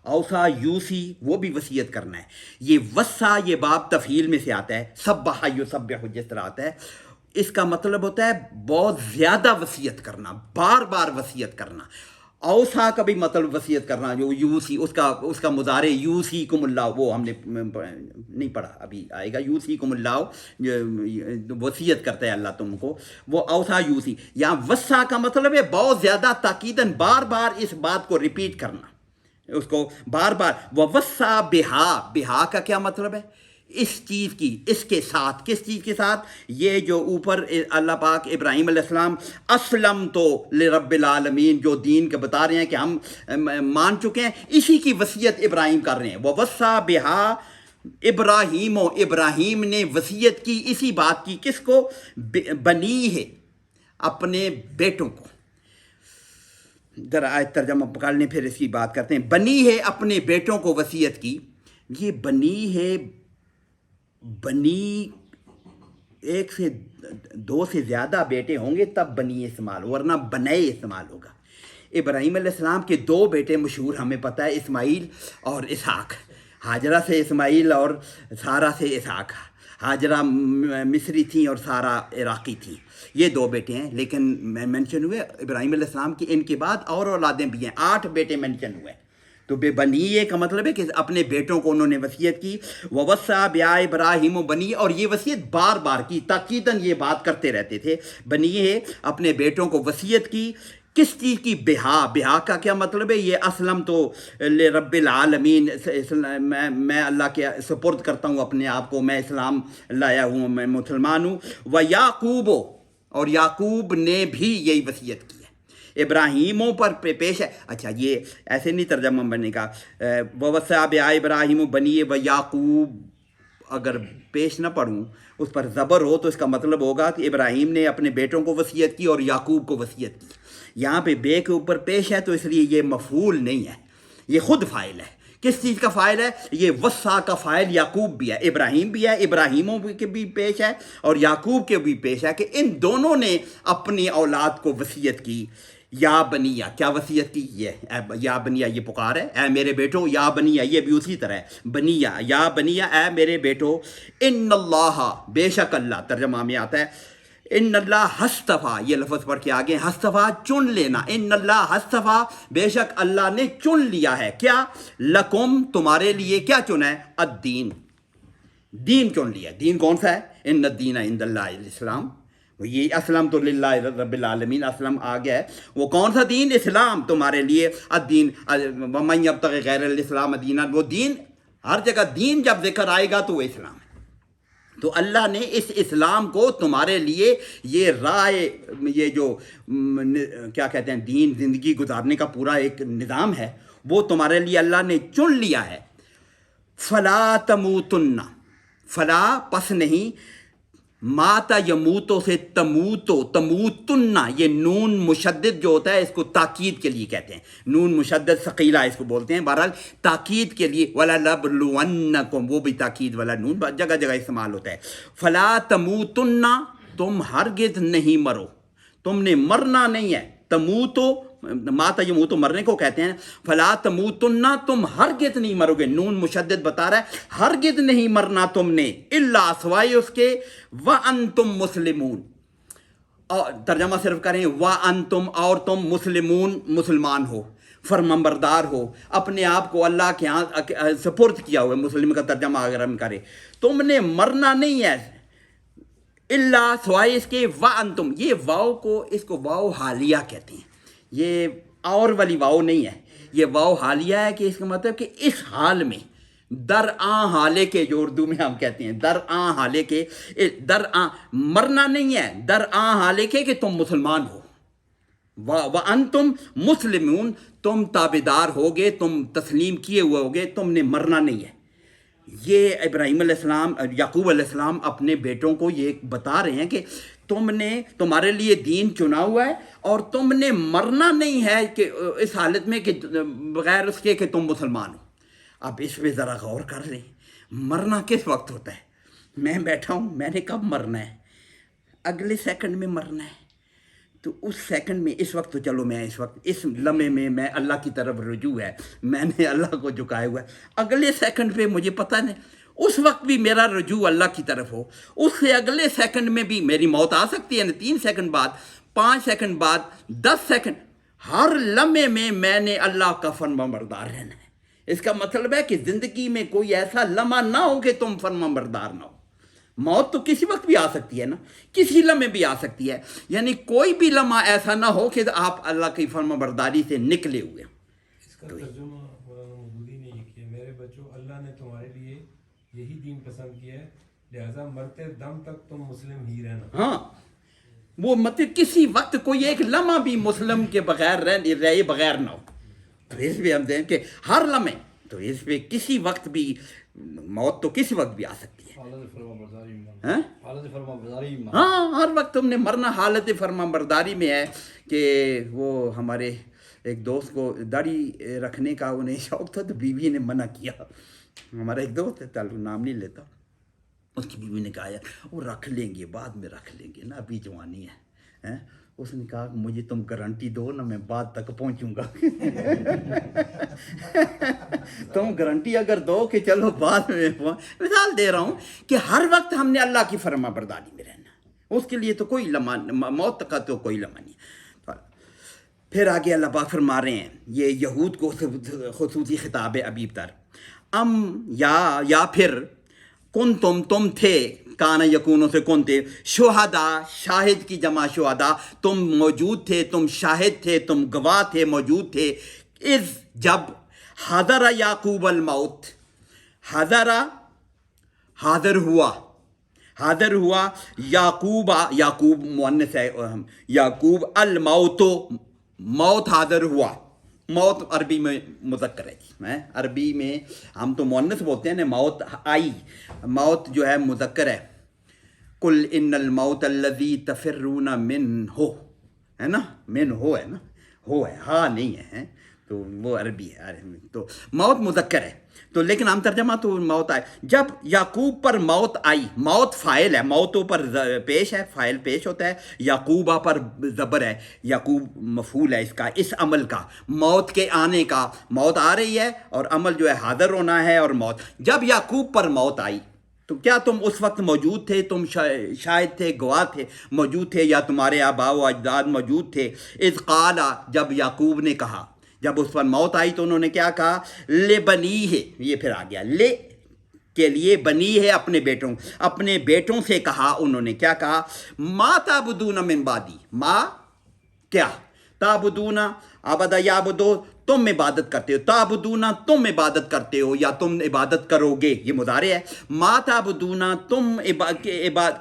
اوصا یوسی وہ بھی وصیت کرنا ہے. یہ وصا یہ باب تفعیل میں سے آتا ہے، سبح یسبح جس طرح آتا ہے. اس کا مطلب ہوتا ہے بہت زیادہ وصیت کرنا، بار بار وصیت کرنا. اوصا کا بھی مطلب وصیت کرنا، جو یوسی، اس کا مضارع یوسیکم اللہ، وہ ہم نے نہیں پڑھا، ابھی آئے گا. یوسیکم اللہ، وصیت کرتا ہے اللہ تم کو، وہ اوصا یوسی. یہاں وصا کا مطلب ہے بہت زیادہ تاکیداً بار بار اس بات کو ریپیٹ کرنا، اس کو بار بار. ووصا بہا کا کیا مطلب ہے؟ اس چیز کی، اس کے ساتھ. کس چیز کے ساتھ؟ یہ جو اوپر اللہ پاک ابراہیم علیہ السلام اسلم تو لرب العالمین جو دین کے بتا رہے ہیں کہ ہم مان چکے ہیں، اسی کی وصیت ابراہیم کر رہے ہیں. ووصا بہا ابراہیم، ابراہیم نے وصیت کی اسی بات کی. کس کو؟ بنی ہے، اپنے بیٹوں کو. ذرا آیت ترجمہ پکڑ لیں پھر اس کی بات کرتے ہیں. بنی ہے اپنے بیٹوں کو وصیت کی. یہ بنی ہے، بنی ایک سے دو سے زیادہ بیٹے ہوں گے تب بنی استعمال، ورنہ بنائے استعمال ہوگا. ابراہیم علیہ السلام کے دو بیٹے مشہور ہمیں پتہ ہے، اسماعیل اور اسحاق. ہاجرہ سے اسماعیل اور سارہ سے اسحاق. ہاجرہ مصری تھیں اور سارہ عراقی تھیں. یہ دو بیٹے ہیں، لیکن مینشن ہوئے ابراہیم علیہ السلام کی ان کے بعد اور اولادیں بھی ہیں، 8 بیٹے مینشن ہوئے. تو بے بنی کا مطلب ہے کہ اپنے بیٹوں کو انہوں نے وصیت کی. ووصى بیا ابراہیم و بنی، اور یہ وصیت بار بار کی، تاکیداً یہ بات کرتے رہتے تھے. بنی ہے اپنے بیٹوں کو وصیت کی. کس چیز کی؟ بہا کا کیا مطلب ہے؟ یہ اسلم تو رب العالمین، میں اللہ کے سپرد کرتا ہوں اپنے آپ کو، میں اسلام لایا ہوں، میں مسلمان ہوں. و یعقوب، اور یعقوب نے بھی یہی وصیت کی ہے. ابراہیموں پر پیش ہے. اچھا یہ ایسے نہیں ترجمہ بننے کا. ووصى بیا ابراہیم بنی و یعقوب، اگر پیش نہ پڑھوں اس پر زبر ہو تو اس کا مطلب ہوگا کہ ابراہیم نے اپنے بیٹوں کو وصیت کی اور یعقوب کو وصیت کی. یہاں پہ بے کے اوپر پیش ہے تو اس لیے یہ مفعول نہیں ہے، یہ خود فاعل ہے. کس چیز کا فاعل ہے؟ یہ وصا کا فاعل یعقوب بھی ہے، ابراہیم بھی ہے، ابراہیموں کے بھی پیش ہے اور یعقوب کے بھی پیش ہے کہ ان دونوں نے اپنی اولاد کو وصیت کی. یا بنیا، کیا وصیت کی؟ یہ یا بنیا، یہ پکار ہے، اے میرے بیٹو. یا بنیا یہ بھی اسی طرح ہے، بنیا یا بنیا، اے میرے بیٹو. ان اللہ، بے شک اللہ، ترجمہ میں آتا ہے ان اللہ ہستفا، یہ لفظ پڑھ کے آگے، ہستفا چن لینا. ان اللہ ہستفا، بے شک اللہ نے چن لیا ہے. کیا؟ لکم، تمہارے لیے. کیا چنا ہے؟ الدین، دین چن لیا. دین کون سا ہے؟ ان الدین عند اللہ الاسلام. یہ اسلم تو للہ رب العالمین، اسلم آ گیا ہے. وہ کون سا دین؟ اسلام تمہارے لیے. الدین ومن یبتغی غیر الاسلام دینا، وہ دین، ہر جگہ دین جب ذکر آئے گا تو وہ اسلام ہے. تو اللہ نے اس اسلام کو تمہارے لیے، یہ راہ، یہ جو کیا کہتے ہیں دین، زندگی گزارنے کا پورا ایک نظام ہے، وہ تمہارے لیے اللہ نے چن لیا ہے. فلا تموتن، فلا پس نہیں، ماتا یموتو سے تموتو، تموتن، یہ نون مشدد جو ہوتا ہے اس کو تاکید کے لیے کہتے ہیں. نون مشدد ثقیلہ اس کو بولتے ہیں. بہرحال تاکید کے لیے، وَلَنَبْلُوَنَّكُمْ، وہ بھی تاکید والا نون جگہ جگہ استعمال ہوتا ہے. فلا تموتن، تم ہرگز نہیں مرو، تم نے مرنا نہیں ہے. تموتو، ماتا یموتو مرنے کو کہتے ہیں. فلا تموتن، تم ہرگز نہیں مرو گے. نون مشدد بتا رہا ہے ہرگز نہیں مرنا تم نے، الا، سوائے اس کے، وانتم مسلمون. اور ترجمہ صرف کریں وانتم، اور تم مسلمون، مسلمان ہو، فرمانبردار ہو، اپنے آپ کو اللہ کے ہاں سپرد کیا ہوا ہے. مسلم کا ترجمہ اگر ہم کریں، تم نے مرنا نہیں ہے اللہ، سوائے اس کے، وانتم. یہ واؤ کو، اس کو واؤ حالیہ کہتے ہیں. یہ اور والی واؤ نہیں ہے، یہ واؤ حالیہ ہے، کہ اس کا مطلب کہ اس حال میں، در آں حالے کے، جو اردو میں ہم کہتے ہیں در آں حالے کے، در آں مرنا نہیں ہے، در آں حالے کے کہ تم مسلمان ہو. وَأَنْتُمْ مسلمون، تم تابدار ہوگے، تم تسلیم کیے ہوئے ہوگے، تم نے مرنا نہیں ہے. یہ ابراہیم علیہ السلام، یعقوب علیہ السلام اپنے بیٹوں کو یہ بتا رہے ہیں کہ تم نے، تمہارے لیے دین چنا ہوا ہے اور تم نے مرنا نہیں ہے کہ اس حالت میں کہ بغیر اس کے کہ تم مسلمان ہو. اب اس پہ ذرا غور کر لیں، مرنا کس وقت ہوتا ہے؟ میں بیٹھا ہوں، میں نے کب مرنا ہے؟ اگلے سیکنڈ میں مرنا ہے. تو اس سیکنڈ میں، اس وقت تو چلو میں اس وقت، اس لمحے میں اللہ کی طرف رجوع ہے، میں نے اللہ کو جھکایا ہوا ہے. اگلے سیکنڈ پہ مجھے پتہ نہیں، اس وقت بھی میرا رجوع اللہ کی طرف ہو، اس سے اگلے سیکنڈ میں بھی میری موت آ سکتی ہے. 3 سیکنڈ بعد، 5 سیکنڈ بعد، 10 سیکنڈ، ہر لمحے میں نے اللہ کا فرمانبردار رہنا ہے. اس کا مطلب ہے کہ زندگی میں کوئی ایسا لمحہ نہ ہو کہ تم فرمانبردار نہ ہو. موت تو کسی وقت بھی آ سکتی ہے نا، کسی لمحے بھی آ سکتی ہے. یعنی کوئی بھی لمحہ ایسا نہ ہو کہ آپ اللہ کی فرمانبرداری سے نکلے ہوئے. اس کا ترجمہ مولانا مودودی نے یہ کیا، میرے بچوں، اللہ نے تمہارے لیے یہی دین پسند کیا ہے، لہذا مرتے دم تک تم مسلم ہی رہنا. ہاں، وہ مطلب کسی وقت کوئی ایک لمحہ بھی مسلم کے بغیر رہے بغیر نہ ہو. تو اس پہ ہم دیں کہ ہر لمحے، تو اس پہ کسی وقت بھی موت تو کسی وقت بھی آ سکتی ہے. ہاں، ہر وقت تم نے مرنا. حالت فرما برداری میں ہے کہ وہ ہمارے ایک دوست کو داڑھی رکھنے کا انہیں شوق تھا تو بیوی نے منع کیا. ہمارا ایک دوست ہے, تعلق نام نہیں لیتا, اس کی بیوی نے کہا یار وہ رکھ لیں گے, بعد میں رکھ لیں گے نا, ابھی جوانی ہے. اس نے کہا مجھے تم گارنٹی دو نا, میں بعد تک پہنچوں گا. تم گارنٹی اگر دو کہ چلو بعد میں مثال دے رہا ہوں کہ ہر وقت ہم نے اللہ کی فرما برداری میں رہنا, اس کے لیے تو کوئی لمحہ, موت کا تو کوئی لمحہ نہیں. پھر آگے اللہ پاک فرما رہے ہیں, یہ یہود کو خصوصی خطاب ہے ابھی تر. یا پھر کن تم تھے, کانا یکونوں سے کن تھے, شہدا شاہد کی جمع شہدا, تم موجود تھے, تم شاہد تھے, تم گواہ تھے, موجود تھے. اذ جب حضر یعقوب الموت, حاضر ہوا یعقوب مؤنث ہے, یعقوب الموت, موت حاضر ہوا. موت عربی میں مذکر ہے جی, عربی میں ہم تو مؤنث بولتے ہیں نا, موت آئی, موت جو ہے مذکر ہے. قل ان الموت الذی تفرون منہ, ہے نا, من ہو ہے نا, ہو ہے, ہاں نہیں ہے, تو وہ عربی ہے, تو موت مذکر ہے. تو لیکن ہم ترجمہ تو موت آئے. جب یعقوب پر موت آئی, موت فاعل ہے, موتوں پر پیش ہے, فاعل پیش ہوتا ہے, یعقوبہ پر زبر ہے, یعقوب مفعول ہے اس کا, اس عمل کا, موت کے آنے کا. موت آ رہی ہے اور عمل جو ہے حاضر ہونا ہے. اور موت, جب یعقوب پر موت آئی تو کیا تم اس وقت موجود تھے, تم شاہد تھے, گواہ تھے, موجود تھے, یا تمہارے آباء و اجداد موجود تھے. اذ قال, جب یعقوب نے کہا, جب اس پر موت آئی تو انہوں نے کیا کہا, لے بنی ہے, یہ پھر آ گیا, لے کے لیے, بنی ہے اپنے بیٹوں سے کہا. انہوں نے کیا کہا, ما تعبدون من بعدی, ما کیا, تعبدون عبد یعبدو, تم عبادت کرتے ہو, تعبدون تم عبادت کرتے ہو یا تم عبادت کرو گے, یہ مضارع ہے. ما تعبدون تم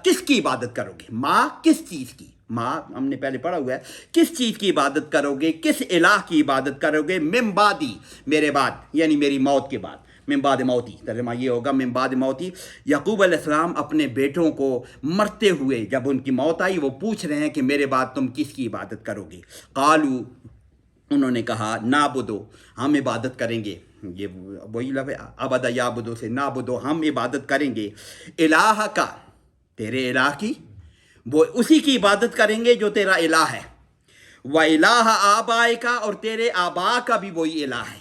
کس کی عبادت کرو گے, ما کس چیز کی, ماں ہم نے پہلے پڑھا ہوا ہے, کس چیز کی عبادت کرو گے, کس الہ کی عبادت کرو گے, من بعدی, میرے بعد, یعنی میری موت کے بعد, من بعد موتی, ترجمہ یہ ہوگا من بعد موتی. یعقوب علیہ السلام اپنے بیٹوں کو مرتے ہوئے جب ان کی موت آئی وہ پوچھ رہے ہیں کہ میرے بعد تم کس کی عبادت کرو گے. قالو, انہوں نے کہا, نعبدو, ہم عبادت کریں گے, یہ وہی لفظ عبد یعبدو سے, نعبدو, ہم عبادت کریں گے, الہ کا, تیرے الہ کی, وہ اسی کی عبادت کریں گے جو تیرا الہ ہے. وَإِلَٰهَ آبَائِكَ, اور تیرے آبا کا بھی وہی الہ ہے.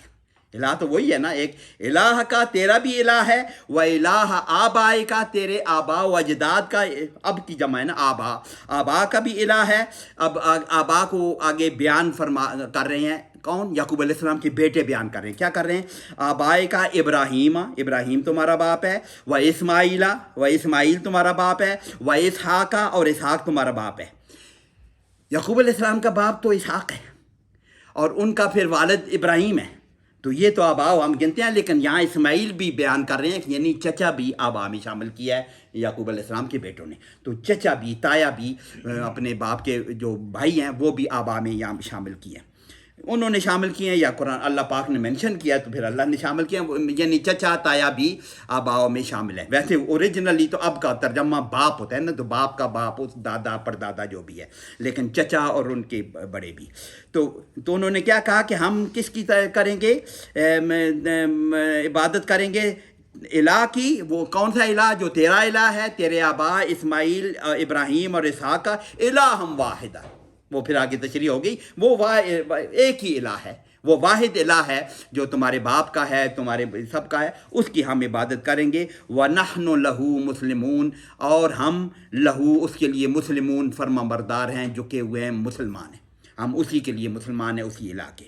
الہ تو وہی ہے نا, ایک الہ کا تیرا بھی الہ ہے, وَإِلَٰهَ آبَائِكَ, تیرے آبا و اجداد کا, اب کی جمع ہے نا, آبا کا بھی الہ ہے. اب آبا کو آگے بیان کر رہے ہیں, کون, یعقوب علیہ السلام کے بیٹے بیان کر رہے ہیں. کیا کر رہے ہیں, آبائے کا, ابراہیم تمہارا باپ ہے, و اسماعیل تمہارا باپ ہے, و اسحاق, اور اسحاق تمہارا باپ ہے. یعقوب علیہ السلام کا باپ تو اسحاق ہے اور ان کا پھر والد ابراہیم ہے, تو یہ تو آبا ہم گنتے ہیں. لیکن یہاں اسماعیل بھی بیان کر رہے ہیں کہ یعنی چچا بھی آبا میں شامل کیا ہے یعقوب علیہ السلام کے بیٹوں نے. تو چچا بھی, تایا بھی, اپنے باپ کے جو بھائی ہیں وہ بھی آبا میں یہاں شامل کیے ہیں, انہوں نے شامل کیے ہیں, یا قرآن اللہ پاک نے مینشن کیا تو پھر اللہ نے شامل کیا, یعنی چچا تایا بھی آباؤں میں شامل ہے. ویسے اوریجنلی تو اب کا ترجمہ باپ ہوتا ہے نا, تو باپ کا باپ, اس دادا پردادا جو بھی ہے, لیکن چچا اور ان کے بڑے بھی. تو انہوں نے کیا کہا کہ ہم کس کی کریں گے, عبادت کریں گے الہ کی. وہ کون سا الہ, جو تیرا الہ ہے, تیرے آبا اسماعیل, ابراہیم اور اسحاق کا, الہم واحدہ. وہ پھر آگے تشریح ہوگی, وہ ایک ہی الہ ہے, وہ واحد الہ ہے جو تمہارے باپ کا ہے, تمہارے سب کا ہے, اس کی ہم عبادت کریں گے. وَنَحْنُ لَهُ مُسْلِمُونَ, اور ہم لہو, اس کے لیے, مسلمون فرما بردار ہیں, جھکے ہوئے ہیں, مسلمان ہیں, ہم اسی کے لیے مسلمان ہیں, اسی الہ کے.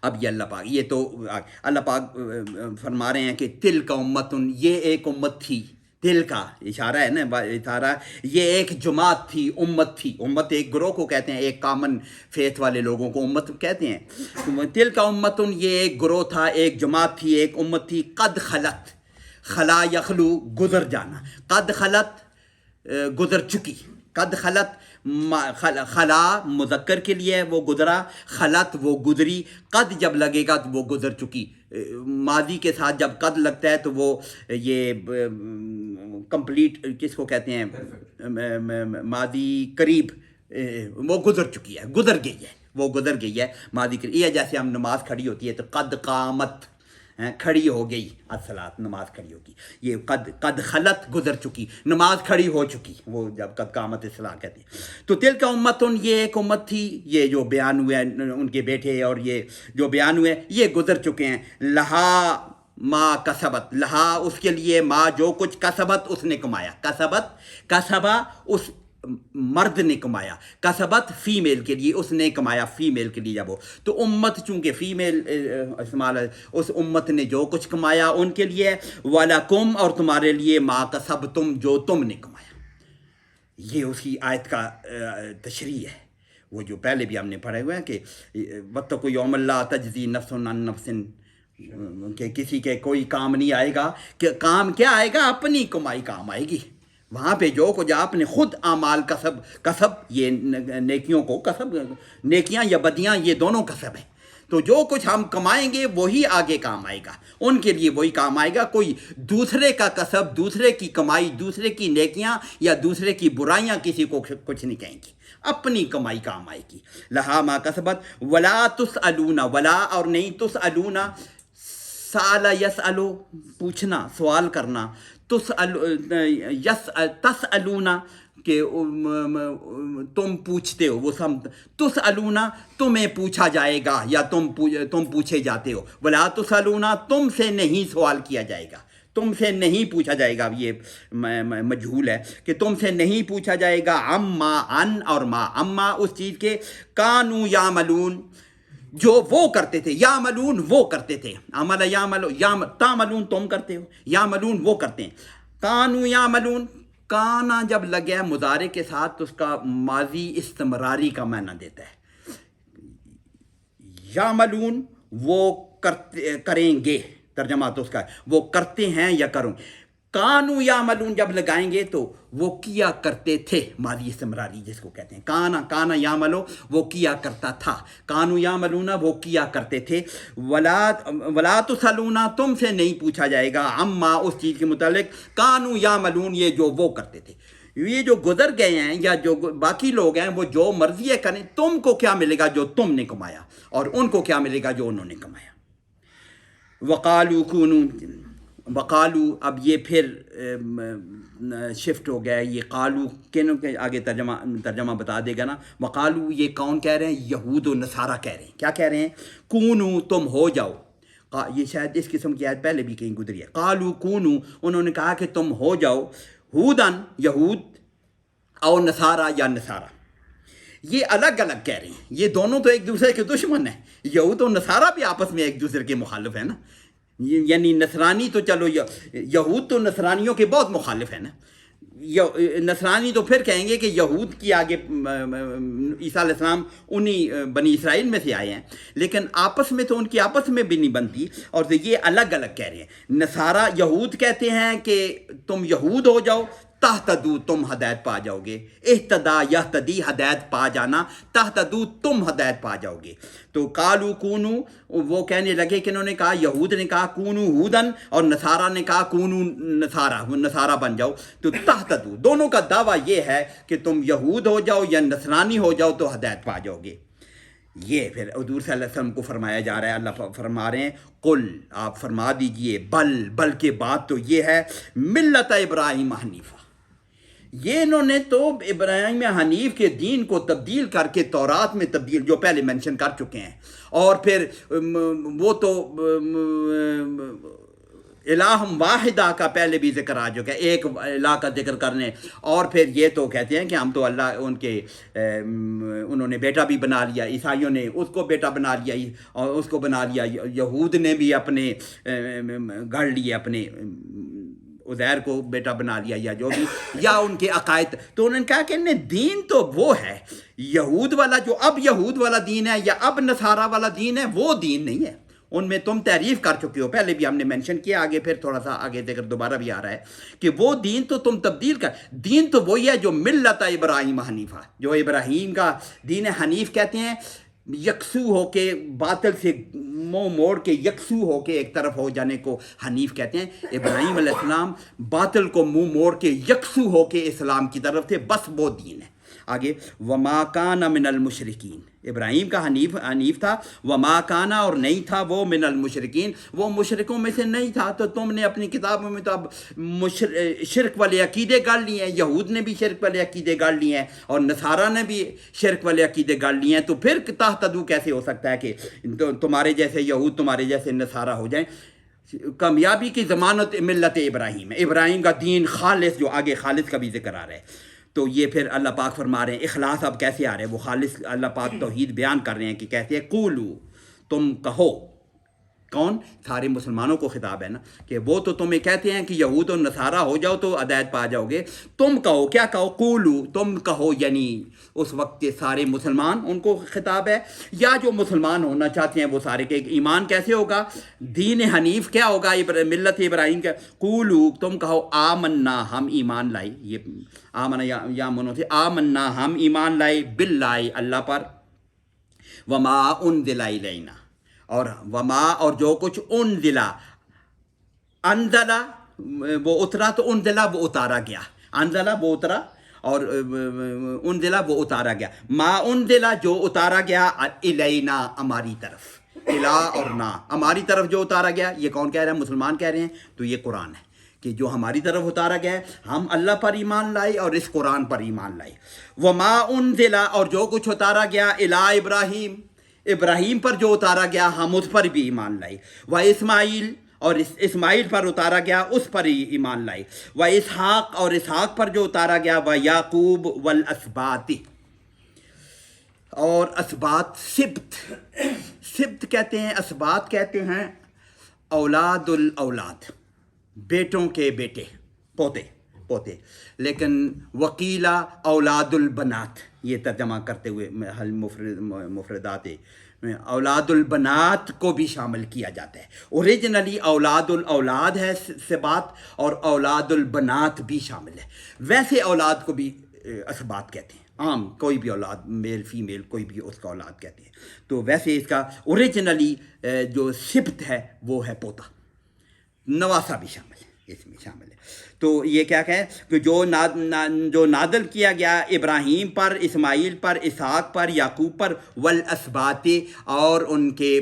اب یہ اللہ پاک, یہ تو اللہ پاک فرما رہے ہیں کہ تِلْکَ أُمَّةٌ, یہ ایک امت تھی. دل کا اشارہ ہے نا, اشارہ, یہ ایک جماعت تھی, امت تھی. امت ایک گروہ کو کہتے ہیں, ایک کامن فیتھ والے لوگوں کو امت کہتے ہیں. دل کا امتن, یہ ایک گروہ تھا, ایک جماعت تھی, ایک امت تھی. قد خلت, خلا یخلو, گزر جانا, قد خلت, گزر چکی, قد خلت, خلا مذکر کے لیے وہ گزرا, خلط وہ گزری, قد جب لگے گا تو وہ گزر چکی. ماضی کے ساتھ جب قد لگتا ہے تو وہ یہ کمپلیٹ کس کو کہتے ہیں, ماضی قریب, وہ گزر چکی ہے, گزر گئی ہے, وہ گزر گئی ہے ماضی کے لیے. جیسے ہم نماز کھڑی ہوتی ہے تو قد قامت کھڑی ہو گئی الصلاۃ نماز کھڑی ہوگی. یہ قد خلت گزر چکی نماز کھڑی ہو چکی وہ جب قد قامت الصلاۃ کہتے ہیں. تو تل کا امتن یہ ایک امت تھی یہ جو بیان ہوئے ان کے بیٹے اور یہ جو بیان ہوئے یہ گزر چکے ہیں. لہا ما کسبت لہا اس کے لیے ما جو کچھ کسبت اس نے کمایا. کسبا اس مرد نے کمایا کسبت فیمیل کے لیے اس نے کمایا فیمیل کے لیے جب ہو تو امت چونکہ فیمیل استعمال ہے اس امت نے جو کچھ کمایا ان کے لیے. وَلَكُمْ اور تمہارے لیے ما کسبتم جو تم نے کمایا. یہ اسی آیت کا تشریح ہے وہ جو پہلے بھی ہم نے پڑھے ہوئے ہیں کہ وَاتَّقُوا يَوْمَ لَا تَجْزِي نَفْسٌ عَن نَفْسٍ کہ کسی کے کوئی کام نہیں آئے گا کہ کام کیا آئے گا اپنی کمائی کام آئے گی. وہاں پہ جو کچھ آپ نے خود اعمال کسب یہ نیکیوں کو کسب نیکیاں یا بدیاں یہ دونوں کسب ہیں. تو جو کچھ ہم کمائیں گے وہی آگے کام آئے گا ان کے لیے وہی کام آئے گا. کوئی دوسرے کا کسب دوسرے کی کمائی دوسرے کی نیکیاں یا دوسرے کی برائیاں کسی کو کچھ نہیں کہیں گی اپنی کمائی کام آئے گی. لہا ما کسبت ولا تسألون ولا اور نہیں تسألون سأل یسألو پوچھنا سوال کرنا تسألون کہ تم پوچھتے ہو وہ سمت تسألون تمہیں پوچھا جائے گا یا تم پوچھے جاتے ہو. ولا تسألون تم سے نہیں سوال کیا جائے گا تم سے نہیں پوچھا جائے گا. یہ مجہول ہے کہ تم سے نہیں پوچھا جائے گا. عما ان اور ما اما اس چیز کے کانو یعملون جو وہ کرتے تھے. یعملون وہ کرتے تھے عمل یعملو تعملون تم کرتے ہو یعملون وہ کرتے ہیں. کانو یعملون کانا جب لگے مضارع کے ساتھ تو اس کا ماضی استمراری کا معنی دیتا ہے. یعملون وہ کریں گے ترجمہ تو اس کا وہ کرتے ہیں یا کروں. کانو یعملون جب لگائیں گے تو وہ کیا کرتے تھے ماضی استمراری جس کو کہتے ہیں. کانا یعملو وہ کیا کرتا تھا. کانو یعملون وہ کیا کرتے تھے. ولا تسألون تم سے نہیں پوچھا جائے گا عما اس چیز کے متعلق کانو یعملون یہ جو وہ کرتے تھے. یہ جو گزر گئے ہیں یا جو باقی لوگ ہیں وہ جو مرضی ہے کریں. تم کو کیا ملے گا جو تم نے کمایا اور ان کو کیا ملے گا جو انہوں نے کمایا. وقالو اب یہ پھر شفٹ ہو گیا یہ قالو کینوں کے آگے ترجمہ بتا دے گا نا. وقالو یہ کون کہہ رہے ہیں یہود و نصارہ کہہ رہے ہیں. کیا کہہ رہے ہیں کونو تم ہو جاؤ. یہ شاید اس قسم کی آیت پہلے بھی کہیں گزری ہے. قالو کونو انہوں نے کہا کہ تم ہو جاؤ ہودن یہود اور نصارہ یا نصارہ. یہ الگ الگ کہہ رہے ہیں یہ دونوں تو ایک دوسرے کے دشمن ہیں. یہود و نصارہ بھی آپس میں ایک دوسرے کے مخالف ہیں نا. یعنی نصرانی تو چلو یہود تو نصرانیوں کے بہت مخالف ہیں نا. نصرانی تو پھر کہیں گے کہ یہود کی آگے عیسیٰ علیہ السلام انہی بنی اسرائیل میں سے آئے ہیں لیکن آپس میں تو ان کی آپس میں بھی نہیں بنتی اور یہ الگ الگ کہہ رہے ہیں. نصارہ یہود کہتے ہیں کہ تم یہود ہو جاؤ تہتدو تم ہدایت پا جاؤ گے. اہتدا یہتدی ہدایت پا جانا تہتدو تم ہدایت پا جاؤ گے. تو قالو کونو وہ کہنے لگے کہ انہوں نے کہا یہود نے کہا کونو ہودن اور نصارہ نے کہا کونو نصارہ بن جاؤ تو تہتدو. دونوں کا دعویٰ یہ ہے کہ تم یہود ہو جاؤ یا نصرانی ہو جاؤ تو ہدایت پا جاؤ گے. یہ پھر حضور صلی اللہ علیہ وسلم کو فرمایا جا رہا ہے. اللہ فرما رہے ہیں قل آپ فرما دیجئے بلکہ بات تو یہ ہے ملت ابراہیم حنیفہ. یہ انہوں نے تو ابراہیم حنیف کے دین کو تبدیل کر کے تورات میں تبدیل جو پہلے منشن کر چکے ہیں اور پھر وہ تو الہم واحدہ کا پہلے بھی ذکر آ چکا ہے ایک الہ کا ذکر کرنے. اور پھر یہ تو کہتے ہیں کہ ہم تو اللہ انہوں نے بیٹا بھی بنا لیا. عیسائیوں نے اس کو بیٹا بنا لیا اور اس کو بنا لیا. یہود نے بھی اپنے گھڑ لیے اپنے عزیر کو بیٹا بنا لیا یا جو بھی یا ان کے عقائد. تو انہوں نے کہا کہ دین تو وہ ہے یہود والا جو اب یہود والا دین ہے یا اب نصارہ والا دین ہے وہ دین نہیں ہے. ان میں تم تعریف کر چکے ہو پہلے بھی ہم نے منشن کیا آگے پھر تھوڑا سا آگے ذکر دوبارہ بھی آ رہا ہے کہ وہ دین تو تم تبدیل کر. دین تو وہی ہے جو ملت ابراہیم حنیفہ جو ابراہیم کا دین حنیف کہتے ہیں. یکسو ہو کے باطل سے منہ موڑ کے یکسو ہو کے ایک طرف ہو جانے کو حنیف کہتے ہیں. ابراہیم علیہ السلام باطل کو منہ موڑ کے یکسو ہو کے اسلام کی طرف تھے. بس وہ دین ہے آگے وما کان من المشرکین، ابراہیم کا حنیف تھا، وما کانا اور نہیں تھا وہ من المشرکین، وہ مشرکوں میں سے نہیں تھا۔ تو تم نے اپنی کتابوں میں تو اب شرک والے عقیدے گاڑ لیے ہیں، یہود نے بھی شرک والے عقیدے گاڑ لیے ہیں اور نصارہ نے بھی شرک والے عقیدے گاڑ لیے ہیں، تو پھر تہتدوا کیسے ہو سکتا ہے کہ تمہارے جیسے یہود تمہارے جیسے نصارہ ہو جائیں؟ کامیابی کی ضمانت ملت ابراہیم ہے، ابراہیم کا دین خالص، جو آگے خالص کا بھی ذکر آ رہا ہے۔ تو یہ پھر اللہ پاک فرما رہے ہیں اخلاص اب کیسے آ رہے ہیں، وہ خالص اللہ پاک توحید بیان کر رہے ہیں کہ کہتے ہیں قولو، تم کہو، کون؟ سارے مسلمانوں کو خطاب ہے نا، کہ وہ تو تمہیں کہتے ہیں کہ یہود و نصارہ ہو جاؤ تو ہدایت پا جاؤ گے، تم کہو، کیا کہو؟ قولو، تم کہو، یعنی اس وقت کے سارے مسلمان ان کو خطاب ہے، یا جو مسلمان ہونا چاہتے ہیں وہ سارے، کہ ایمان کیسے ہوگا، دین حنیف کیا ہوگا، ملت ابراہیم کا۔ قولو، تم کہو، آمنا، ہم ایمان لائے، یہ آمنا یا منو سے، آمنا، ہم ایمان لائے، باللہ، اللہ پر، وما انزل الینا، اور وما، اور جو کچھ انزلا، انزلا وہ اترا، تو انزلا وہ اتارا گیا، انزلا وہ اترا اور انزلا وہ اتارا گیا، ما انزلا جو اتارا گیا، الینا ہماری طرف، الا اور نا، ہماری طرف جو اتارا گیا، یہ کون کہہ رہا ہے؟ مسلمان کہہ رہے ہیں، تو یہ قرآن ہے کہ جو ہماری طرف اتارا گیا ہے، ہم اللہ پر ایمان لائے اور اس قرآن پر ایمان لائے۔ وما انزلا، اور جو کچھ اتارا گیا، الا ابراہیم، ابراہیم پر جو اتارا گیا ہم اس پر بھی ایمان لائے، و اسماعیل، اور اسماعیل پر اتارا گیا اس پر ہی ایمان لائے، و اسحاق، اور اسحاق پر جو اتارا گیا، و یعقوب والاسباط، اور اسباط، سبت کہتے ہیں، اسباط کہتے ہیں اولاد الاولاد، بیٹوں کے بیٹے، پوتے، لیکن وکیلا اولاد البنات، یہ ترجمہ کرتے ہوئے حل مفردات میں اولاد البنات کو بھی شامل کیا جاتا ہے۔ اوریجنلی اولاد الاولاد ہے سبات، اور اولاد البنات بھی شامل ہے، ویسے اولاد کو بھی اسبات کہتے ہیں، عام کوئی بھی اولاد، میل فیمیل کوئی بھی اس کا اولاد کہتے ہیں۔ تو ویسے اس کا اوریجنلی جو سبت ہے وہ ہے پوتا، نواسا بھی شامل ہے، اس میں شامل ہے۔ تو یہ کیا کہے کہ جو نازل کیا گیا ابراہیم پر، اسماعیل پر، اسحاق پر، یعقوب پر، والاسباط، اور ان کے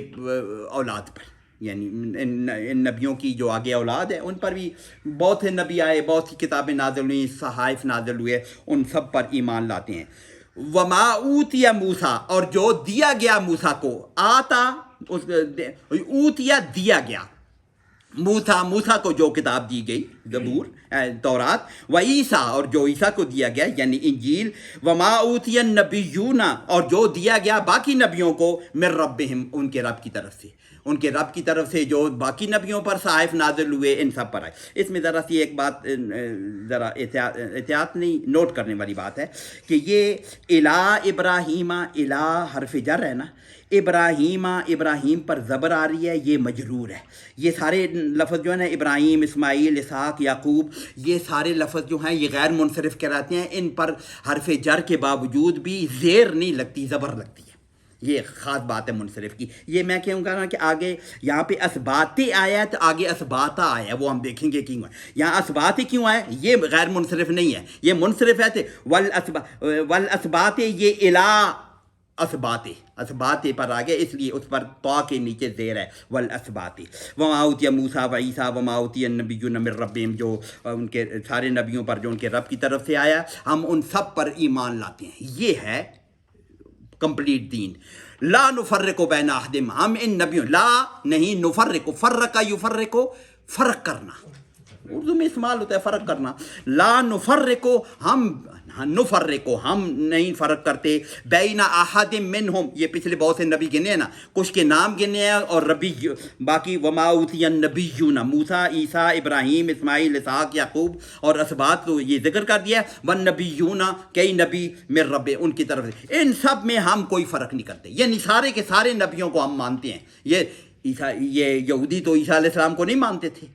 اولاد پر، یعنی ان نبیوں کی جو آگے اولاد ہے ان پر بھی بہت سے نبی آئے، بہت سی کتابیں نازل ہوئیں، صحائف نازل ہوئے، ان سب پر ایمان لاتے ہیں۔ وما اوتیا موسیٰ، اور جو دیا گیا موسیٰ کو، آتا، اوتیا دیا گیا، موسیٰ کو جو کتاب دی گئی، زبور، تورات، و عیسیٰ، اور جو عیسیٰ کو دیا گیا یعنی انجیل، وما اوتی النبیون، اور جو دیا گیا باقی نبیوں کو، من ربہم، ان کے رب کی طرف سے جو باقی نبیوں پر صحائف نازل ہوئے، ان سب پر آئے۔ اس میں ذرا سی ایک بات، ذرا احتیاط نہیں، نوٹ کرنے والی بات ہے کہ یہ الا ابراہیم، الا حرف جر ہے نا، ابراہیم پر زبر آ رہی ہے، یہ مجرور ہے۔ یہ سارے لفظ جو ہے نا، ابراہیم، اسماعیل، اسحاق، یعقوب، یہ سارے لفظ جو ہیں یہ غیر منصرف کہلاتے ہیں، ان پر حرف جر کے باوجود بھی زیر نہیں لگتی، زبر لگتی ہے، یہ خاص بات ہے منصرف کی۔ یہ میں کہوں گا کہ آگے یہاں پہ اسباط آیا ہے تو آگے اسباطہ آیا ہے، وہ ہم دیکھیں گے کیوں ہے، یہاں اسباط کیوں آیا، یہ غیر منصرف نہیں ہے، یہ منصرف ہے، والاسباط، یہ الا اسباط پر آگے، اس لیے اس پر طا کے نیچے زیر ہے، والاسباط، وما اوتی موسیٰ و عیسیٰ وما اوتی النبیون من ربہم، جو ان کے سارے نبیوں پر جو ان کے رب کی طرف سے آیا، ہم ان سب پر ایمان لاتے ہیں، یہ ہے کمپلیٹ دین۔ لا نفرق بین احد، ہم ان نبیوں، لا نہیں، نفرق، فرق یفرق، فرق کرنا، اردو میں استعمال ہوتا ہے فرق کرنا، لا نفرق، ہم نہیں فرق کرتے، بین احد منہم، یہ پچھلے بہت سے نبی گنے ہیں نا، کچھ کے نام گنے ہیں، اور ربی باقی، وما اوتی النبیون، موسیٰ، عیسیٰ، ابراہیم، اسماعیل، اسحاق، یعقوب اور اسباط کو یہ ذکر کر دیا ہے، والنبیون، کئی نبی من رب، ان کی طرف سے، ان سب میں ہم کوئی فرق نہیں کرتے، یعنی سارے کے سارے نبیوں کو ہم مانتے ہیں۔ یہ یہودی تو عیسیٰ علیہ السلام کو نہیں مانتے تھے،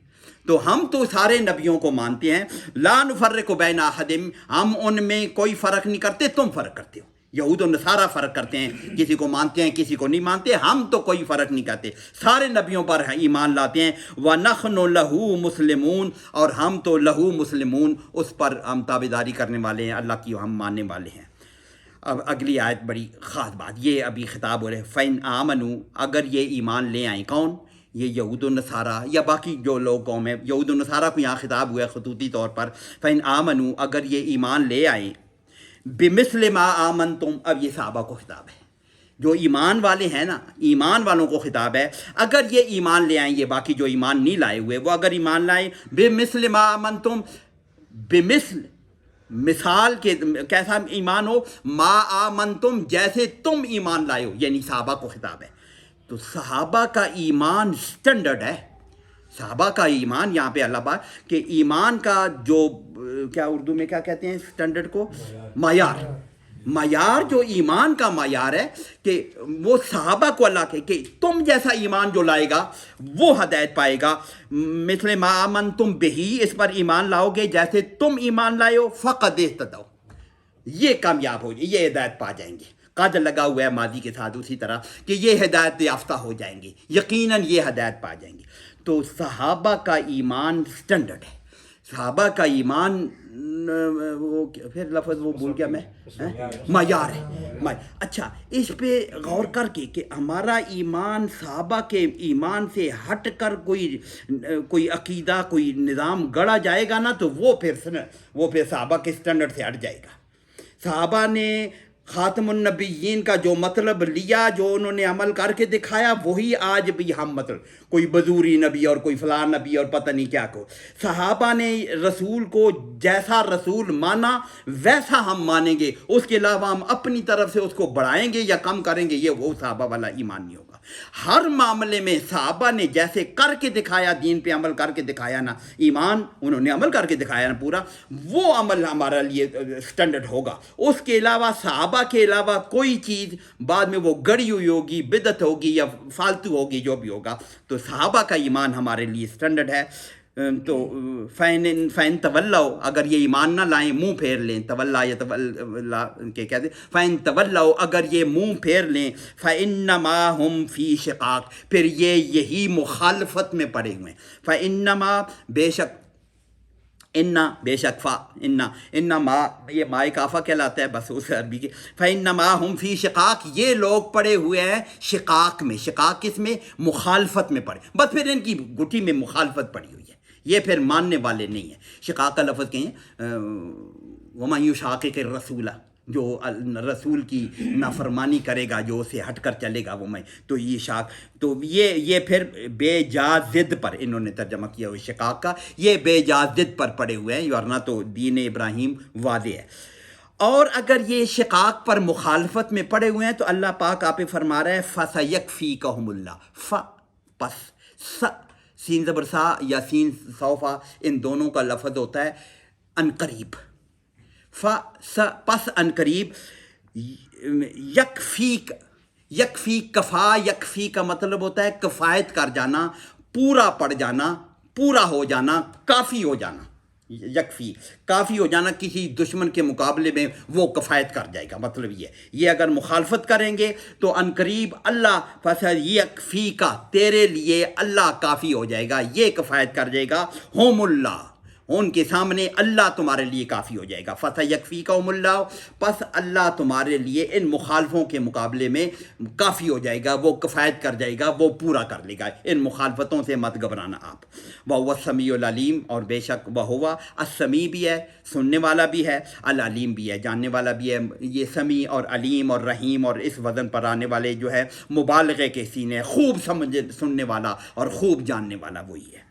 تو ہم تو سارے نبیوں کو مانتے ہیں۔ لا نفرق بین احد، ہم ان میں کوئی فرق نہیں کرتے، تم فرق کرتے ہو، یہود و نصارہ فرق کرتے ہیں، کسی کو مانتے ہیں کسی کو نہیں مانتے، ہم تو کوئی فرق نہیں کرتے، سارے نبیوں پر ایمان لاتے ہیں۔ وَنَحْنُ لَهُ مُسْلِمُونَ، اور ہم تو لہو مسلمون، اس پر ہم تابعداری کرنے والے ہیں، اللہ کی ہم ماننے والے ہیں۔ اب اگلی آیت بڑی خاص بات، یہ ابھی خطاب ہو رہے ہیں فَإِنْ آمَنُوا، اگر یہ ایمان لے آئیں، کون؟ یہ یہود و نصارہ یا باقی جو لوگ قوم ہیں، یہود و نصارہ کو یہاں خطاب ہوا ہے خطوطی طور پر، فَإِنْ آمَنُوا، اگر یہ ایمان لے آئیں، بِمِثْلِ مَا آمَنْتُمْ، اب یہ صحابہ کو خطاب ہے، جو ایمان والے ہیں نا، ایمان والوں کو خطاب ہے، اگر یہ ایمان لے آئیں، یہ باقی جو ایمان نہیں لائے ہوئے وہ اگر ایمان لائیں، بِمِثْلِ مَا آمَنْتُمْ، بِمِثْل مثال کے کیسا ایمان ہو، ما آمنتم جیسے تم ایمان لائے ہو، یعنی صحابہ کو خطاب ہے۔ تو صحابہ کا ایمان سٹینڈرڈ ہے، صحابہ کا ایمان، یہاں پہ اللہ پاک کہ ایمان کا جو کیا اردو میں کیا کہتے ہیں سٹینڈرڈ کو، معیار، معیار جو ایمان کا معیار ہے کہ وہ صحابہ کو اللہ کہ تم جیسا ایمان جو لائے گا وہ ہدایت پائے گا، مثل ما آمنتم بہی، اس پر ایمان لاؤ گے جیسے تم ایمان لائے ہو، فقد اہتدوا، یہ کامیاب ہو یہ ہدایت پا جائیں گے، قد لگا ہوا ہے ماضی کے ساتھ اسی طرح کہ یہ ہدایت یافتہ ہو جائیں گے، یقیناً یہ ہدایت پا جائیں گے۔ تو صحابہ کا ایمان سٹینڈرڈ ہے، صحابہ کا ایمان وہ پھر لفظ وہ بھول گیا میں، معیار ہے۔ اچھا، اس پہ غور کر کے کہ ہمارا ایمان صحابہ کے ایمان سے ہٹ کر کوئی عقیدہ کوئی نظام گڑا جائے گا نا تو وہ پھر صحابہ کے سٹینڈرڈ سے ہٹ جائے گا۔ صحابہ نے خاتم النبیین کا جو مطلب لیا، جو انہوں نے عمل کر کے دکھایا، وہی آج بھی ہم مطلب کوئی بزوری نبی اور کوئی فلاں نبی اور پتہ نہیں کیا کو، صحابہ نے رسول کو جیسا رسول مانا ویسا ہم مانیں گے، اس کے علاوہ ہم اپنی طرف سے اس کو بڑھائیں گے یا کم کریں گے، یہ وہ صحابہ والا ایمان نہیں ہوگا۔ ہر معاملے میں صحابہ نے جیسے کر کے دکھایا، دین پہ عمل کر کے دکھایا نا، ایمان انہوں نے عمل کر کے دکھایا نا پورا، وہ عمل ہمارا لیے سٹینڈرڈ ہوگا۔ اس کے علاوہ صحابہ کے علاوہ کوئی چیز بعد میں وہ گڑی ہوئی ہوگی، بدعت ہوگی یا فالتو ہوگی، جو بھی ہوگا، تو صحابہ کا ایمان ہمارے لیے سٹینڈرڈ ہے۔ تو فین طلّو، اگر یہ ایمان نہ لائیں، منہ پھیر لیں، طوّلا یا طوّلا کے کہتے ہیں، فین طلّو، اگر یہ منہ پھیر لیں، فإنما ہم فی شقاق، پھر یہ یہی مخالفت میں پڑے ہوئے ہیں۔ فإنما، بے شک، بے شک، انما یہ مائے کافہ کہلاتا ہے، بس اس عربی کے، فإنما ہم فی شقاق، یہ لوگ پڑے ہوئے ہیں شقاق میں، شقاق کس میں؟ مخالفت میں پڑے، بس پھر ان کی گٹھی میں مخالفت پڑی ہوئی ہے، یہ پھر ماننے والے نہیں ہیں۔ شقاق کا لفظ کہیں وَمَن يُشَاقِقِ الرَّسُولَ، جو رسول کی نافرمانی کرے گا، جو اسے ہٹ کر چلے گا، وہ میں تو یہ شاق، تو یہ پھر بے جا ضد پر انہوں نے ترجمہ کیا ہوئے شقاق کا، یہ بے جا ضد پر پڑے ہوئے ہیں، ورنہ تو دین ابراہیم واضح ہے۔ اور اگر یہ شقاق پر مخالفت میں پڑے ہوئے ہیں تو اللہ پاک آپ فرما رہا ہے فَسَيَكْفِيكَهُمُ اللَّهُ، سین زبر سا یا سین صوفہ، ان دونوں کا لفظ ہوتا ہے ان قریب، پس ان قریب، یکفی کفا، یکفی کا مطلب ہوتا ہے کفایت کر جانا، پورا پڑ جانا، پورا ہو جانا، کافی ہو جانا، یکفی کافی ہو جانا، کسی دشمن کے مقابلے میں وہ کفایت کر جائے گا، مطلب یہ اگر مخالفت کریں گے تو ان قریب اللہ فَسَيَكْفِيكَ کا، تیرے لیے اللہ کافی ہو جائے گا، یہ کفایت کر جائے گا، ہم اللہ، ان کے سامنے اللہ تمہارے لیے کافی ہو جائے گا، فَسَيَكْفِيكَهُمُ اللَّهُ، پس اللہ تمہارے لیے ان مخالفوں کے مقابلے میں کافی ہو جائے گا، وہ کفایت کر جائے گا، وہ پورا کر لے گا، ان مخالفتوں سے مت گھبرانا آپ۔ وَهُوَ السَّمِيعُ الْعَلِيمُ، اور بے شک وَهُوَ السَّمِيع بھی ہے، سننے والا بھی ہے، العلیم بھی ہے، جاننے والا بھی ہے۔ یہ سمیع اور علیم اور رحیم اور اس وزن پر آنے والے جو ہے مبالغے کے سینے، خوب سننے والا اور خوب جاننے والا وہی ہے۔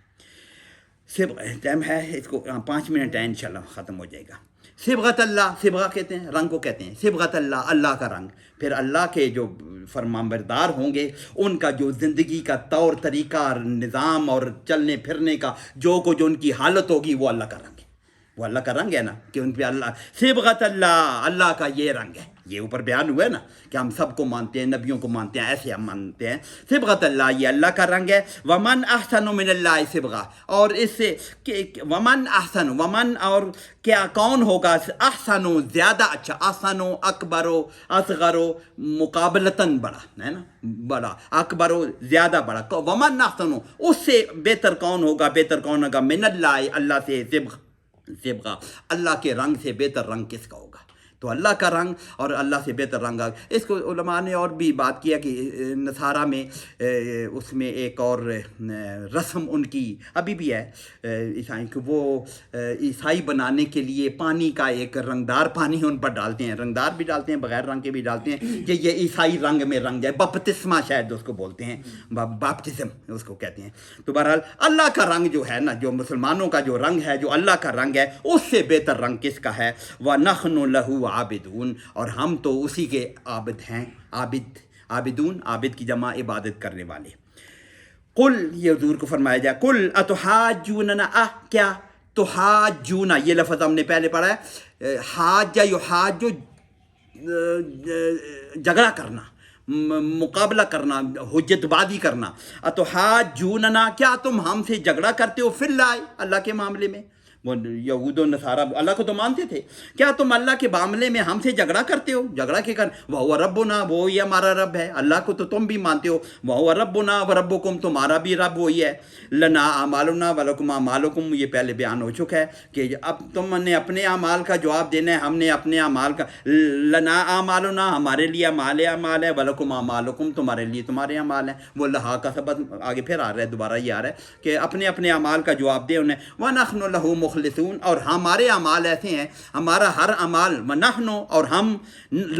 ٹائم ہے، اس کو 5 منٹ ہے، انشاءاللہ ختم ہو جائے گا۔ صبغت اللہ، صبغہ کہتے ہیں رنگ کو کہتے ہیں، صبغت اللہ، اللہ کا رنگ، پھر اللہ کے جو فرمانبردار ہوں گے ان کا جو زندگی کا طور طریقہ، نظام اور چلنے پھرنے کا جو ان کی حالت ہوگی، وہ اللہ کا رنگ ہے، وہ اللہ کا رنگ ہے نا، کہ ان پہ اللہ، صبغت اللہ، اللہ کا یہ رنگ ہے، یہ اوپر بیان ہوا ہے نا کہ ہم سب کو مانتے ہیں، نبیوں کو مانتے ہیں، ایسے ہم مانتے ہیں۔ صبغت اللہ، یہ اللہ کا رنگ ہے۔ ومن احسن من اللہ صبغہ، اور اس سے ومن احسن، ومن اور کیا کون ہوگا، احسن زیادہ اچھا، احسن اکبر اصغر مقابلتاً بڑا ہے نا، بڑا اکبر زیادہ بڑا، ومن احسن اس سے بہتر کون ہوگا، بہتر کون ہوگا، من اللہ، اللہ سے صبغہ، اللہ کے رنگ سے بہتر رنگ کس کا ہوگا؟ تو اللہ کا رنگ اور اللہ سے بہتر رنگ اس کو علماء نے اور بھی بات کیا کہ نصارہ میں اس میں ایک اور رسم ان کی ابھی بھی ہے عیسائی کہ وہ عیسائی بنانے کے لیے پانی کا ایک رنگدار پانی ان پر ڈالتے ہیں، رنگدار بھی ڈالتے ہیں، بغیر رنگ کے بھی ڈالتے ہیں کہ یہ عیسائی رنگ میں رنگ جائے، بپتسمہ شاید اس کو بولتے ہیں، باپتزم اس کو کہتے ہیں۔ تو بہرحال اللہ کا رنگ جو ہے نا، جو مسلمانوں کا جو رنگ ہے، جو اللہ کا رنگ ہے، اس سے بہتر رنگ کس کا ہے؟ وَنَحْنُ لَهُ عَابِدُونَ، اور ہم تو اسی کے عابد ہیں، عابدون، عابد کی جمع عبادت کرنے والے۔ قل، یہ حضور کو فرمایا جائے، قل اتحاجوننا، کیا تحاجونا، یہ لفظ ہم نے پہلے پڑھا ہے، حاجہ یحاج، جھگڑا کرنا، مقابلہ کرنا، حجت بازی کرنا۔ اتحاجوننا، کیا تم ہم سے جھگڑا کرتے ہو فی اللہ، اللہ کے معاملے میں؟ وہ یہود و نصارہ اللہ کو تو مانتے تھے، کیا تم اللہ کے معاملے میں ہم سے جھگڑا کرتے ہو؟ جھگڑا کے کر، وَهُوَ رَبُّنَا، وہی ہمارا رب ہے، اللہ کو تو تم بھی مانتے ہو، وَهُوَ رَبُّنَا وَرَبُّكُمْ، تمہارا بھی رب وہی ہے، لَنَا أَعْمَالُنَا وَلَكُمْ أَعْمَالُكُمْ، یہ پہلے بیان ہو چکا ہے کہ اب تم نے اپنے اعمال کا جواب دینا ہے، ہم نے اپنے اعمال کا، لَنَا أَعْمَالُنَا، ہمارے لیے اعمال ہے، وَلَكُمْ أَعْمَالُكُمْ، تمہارے لیے تمہارے اعمال ہیں۔ وہ لہا کا سبق آگے پھر آ رہا ہے، دوبارہ یہ آ رہا ہے کہ اپنے اپنے اعمال کا جواب دے انہیں۔ وَنَحْنُ لَهُ مُخْلِصُونَ، اور ہمارے اعمال ایسے ہیں، ہمارا ہر اعمال، وَنَحْنُ، اور ہم،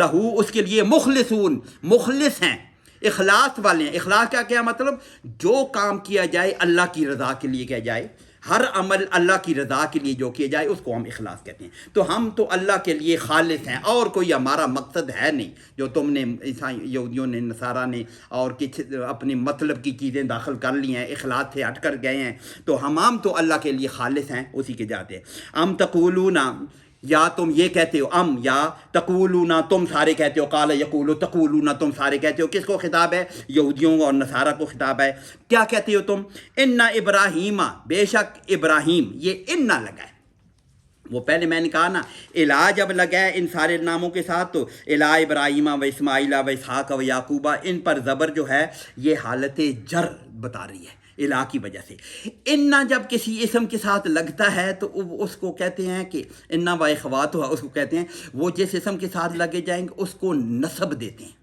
لہو، اس کے لیے، مخلصون، مخلص ہیں، اخلاص والے ہیں۔ اخلاص کا کیا مطلب؟ جو کام کیا جائے اللہ کی رضا کے لیے کیا جائے، ہر عمل اللہ کی رضا کے لیے جو کیا جائے اس کو ہم اخلاص کہتے ہیں۔ تو ہم تو اللہ کے لیے خالص ہیں، اور کوئی ہمارا مقصد ہے نہیں جو تم نے یہودیوں نے، نصارہ نے اور کچھ اپنے مطلب کی چیزیں داخل کر لی ہیں، اخلاص سے ہٹ کر گئے ہیں۔ تو ہم تو اللہ کے لیے خالص ہیں، اسی کے جاتے ہیں۔ ام تقولون، یا تم یہ کہتے ہو، ام یا تقولون، تم سارے کہتے ہو، قال یقول تقولون، تم سارے کہتے ہو، کس کو خطاب ہے؟ یہودیوں اور نصارہ کو خطاب ہے۔ کیا کہتے ہو تم؟ ان ابراہیم، بے شک ابراہیم، یہ ان لگا ہے، وہ پہلے میں نے کہا نا الہ جب لگا ہے ان سارے ناموں کے ساتھ، تو الہ ابراہیم و اسماعیل و اسحاق و یعقوبہ، ان پر زبر جو ہے یہ حالت جر بتا رہی ہے الہ کی وجہ سے۔ ان جب کسی اسم کے ساتھ لگتا ہے تو اس کو کہتے ہیں کہ ان و اخواتہ، اس کو کہتے ہیں، وہ جس اسم کے ساتھ لگے جائیں گے اس کو نسب دیتے ہیں۔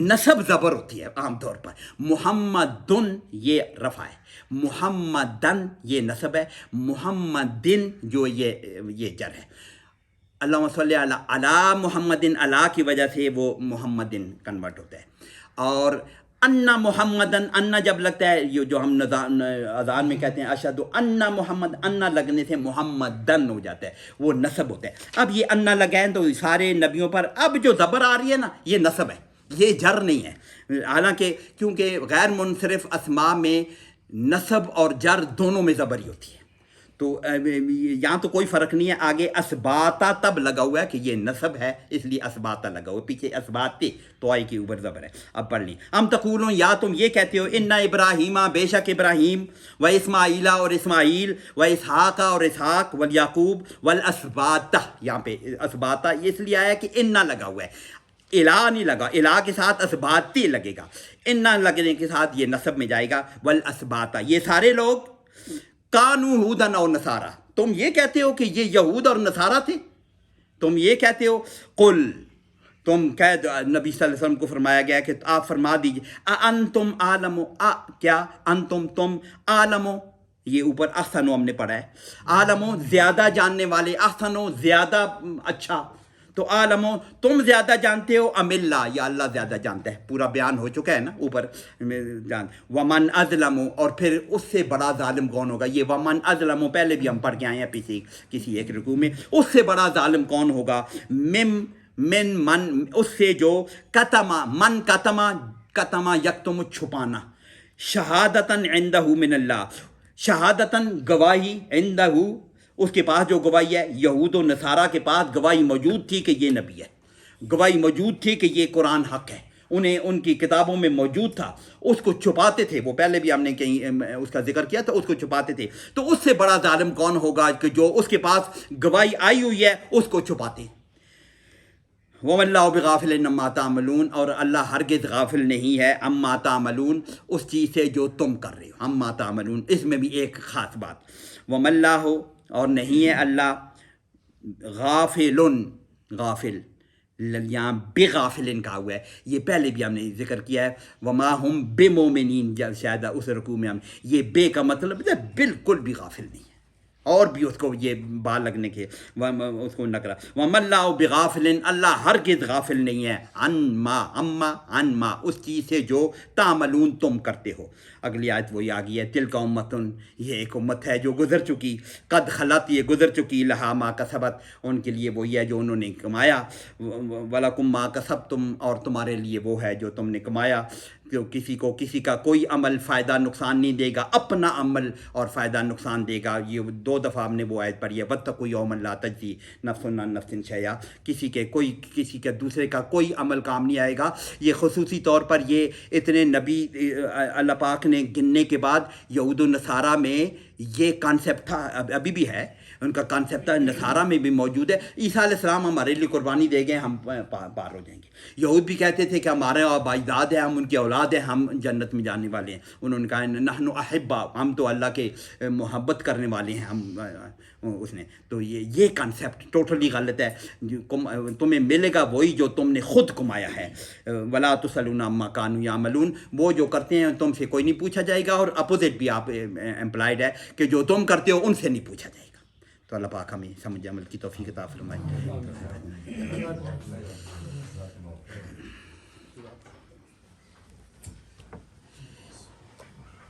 نسب زبر ہوتی ہے عام طور پر۔ محمدن یہ رفع ہے، محمدن یہ نسب ہے، محمدن جو یہ جر ہے۔ اللہم صلی علی محمدن، علی کی وجہ سے وہ محمدن کنورٹ ہوتا ہے۔ اور ان محمدن، ان جب لگتا ہے، یہ جو ہم اذان میں کہتے ہیں اشہد ان محمد، ان لگنے سے محمدن ہو جاتا ہے، وہ نسب ہوتا ہے۔ اب یہ ان لگائیں تو سارے نبیوں پر اب جو زبر آ رہی ہے نا، یہ نسب ہے، یہ جر نہیں ہے۔ حالانکہ کیونکہ غیر منصرف اسماء میں نسب اور جر دونوں میں زبر ہی ہوتی ہے، تو یہاں تو کوئی فرق نہیں ہے۔ آگے اسباتا تب لگا ہوا ہے کہ یہ نسب ہے، اس لیے اسباتا لگا ہوا ہے، پیچھے اسباتے تو آئی کے اوپر زبر ہے۔ اب پڑھ لیں، ہم تقولون، یا تم یہ کہتے ہو، ان ابراہیم، بے شک ابراہیم، و اسماعیل اور اسماعیل، و اسحاق اور اسحاق، والیعقوب والاسباطہ، یہاں پہ اسباتا اس لیے آیا کہ ان لگا ہوا ہے، الہ نہیں لگا، الہ کے ساتھ اسباتی لگے گا، ان لگنے کے ساتھ یہ نسب میں جائے گا، والاسباطہ، یہ سارے لوگ کانو ہودن اور نصارہ، تم یہ کہتے ہو کہ یہ یہود اور نصارہ تھے، تم یہ کہتے ہو، قل، تم کہہ دو، نبی صلی اللہ علیہ وسلم کو فرمایا گیا کہ آپ فرما دیجئے، انتم عالم، کیا انتم، تم، عالم، یہ اوپر احسنو ہم نے پڑھا ہے، عالم زیادہ جاننے والے، احسنو زیادہ اچھا، تو عالم تم زیادہ جانتے ہو، ام اللہ، یا اللہ زیادہ جانتا ہے، پورا بیان ہو چکا ہے نا اوپر جان۔ ومن اظلم، اور پھر اس سے بڑا ظالم کون ہوگا؟ یہ ومن اظلم پہلے بھی ہم پڑھ کے آئے ہیں پیچھے کسی ایک رکوع میں، اس سے بڑا ظالم کون ہوگا؟ من اس سے جو کتما، من کتما یکتم چھپانا، شہادتاً عندہ من اللہ، شہادتاً گواہی، عندہ اس کے پاس جو گواہی ہے، یہود و نصارہ کے پاس گواہی موجود تھی کہ یہ نبی ہے، گواہی موجود تھی کہ یہ قرآن حق ہے، انہیں ان کی کتابوں میں موجود تھا، اس کو چھپاتے تھے، وہ پہلے بھی ہم نے کہیں اس کا ذکر کیا تھا، اس کو چھپاتے تھے۔ تو اس سے بڑا ظالم کون ہوگا کہ جو اس کے پاس گواہی آئی ہوئی ہے اس کو چھپاتے۔ وَمَا اللَّهُ بِغَافِلٍ عَمَّا تَعْمَلُونَ، اور اللہ ہرگز غافل نہیں ہے، عَمَّا تَعْمَلُونَ، اس چیز سے جو تم کر رہے ہو، عَمَّا تَعْمَلُونَ، اس میں بھی ایک خاص بات، وَمَا اللَّهُ، اور نہیں ہے اللہ، غافل، غافل، یہاں بے غافل کہا ہوا ہے، یہ پہلے بھی ہم نے ذکر کیا ہے، وما ہم بے مومنین، شاید اس رکوع میں ہم، یہ بے کا مطلب ہے بالکل بھی غافل نہیں ہے، اور بھی اس کو یہ بال لگنے کے اس کو نکرا، وَمَا اللَّهُ بِغَافِلٍ، اللہ ہرگز غافل نہیں ہے، عن ما اس چیز سے جو تعملون تم کرتے ہو۔ اگلی آیت وہی آ گئی ہے، تلک امتن، یہ ایک امت ہے جو گزر چکی، قد خلت، یہ گزر چکی، لہا ما کسبت، ان کے لیے وہی ہے جو انہوں نے کمایا، وَلَكُمْ مَا كَسَبْتُمْ، اور تمہارے لیے وہ ہے جو تم نے کمایا، کسی کا کوئی عمل فائدہ نقصان نہیں دے گا، اپنا عمل اور فائدہ نقصان دے گا۔ یہ 2 دفعہ ہم نے وہ آیت پڑھی ہے، وَاتَّقُوا يَوْمًا لَا تَجْزِي نَفْسٌ عَن نَفْسٍ شَيْئًا، کسی کے دوسرے کا کوئی عمل کام نہیں آئے گا۔ یہ خصوصی طور پر یہ اتنے نبی اللہ پاک نے گننے کے بعد یہود و نصارہ میں یہ کانسیپٹ تھا، ابھی بھی ہے، ان کا کانسیپٹ نصارہ میں بھی موجود ہے، عیسیٰ علیہ السلام ہمارے لیے قربانی دے گئے، ہم پار ہو جائیں گے۔ یہود بھی کہتے تھے کہ ہمارے باجداد ہیں، ہم ان کی اولاد ہیں، ہم جنت میں جانے والے ہیں۔ انہوں نے کہا نحن احبا، ہم تو اللہ کے محبت کرنے والے ہیں، ہم اس نے تو یہ کانسیپٹ ٹوٹلی غلط ہے۔ تمہیں ملے گا وہی جو تم نے خود کمایا ہے، ولا تسألون عما كانوا يعملون، وہ جو کرتے ہیں تم سے کوئی نہیں پوچھا جائے گا، اور اپوزٹ بھی آپ امپلائڈ ہے کہ جو تم کرتے ہو ان سے نہیں پوچھا جائے گا۔ تو اللہ پاک ہمیں سمجھ عمل کی توفیق عطا فرمائے۔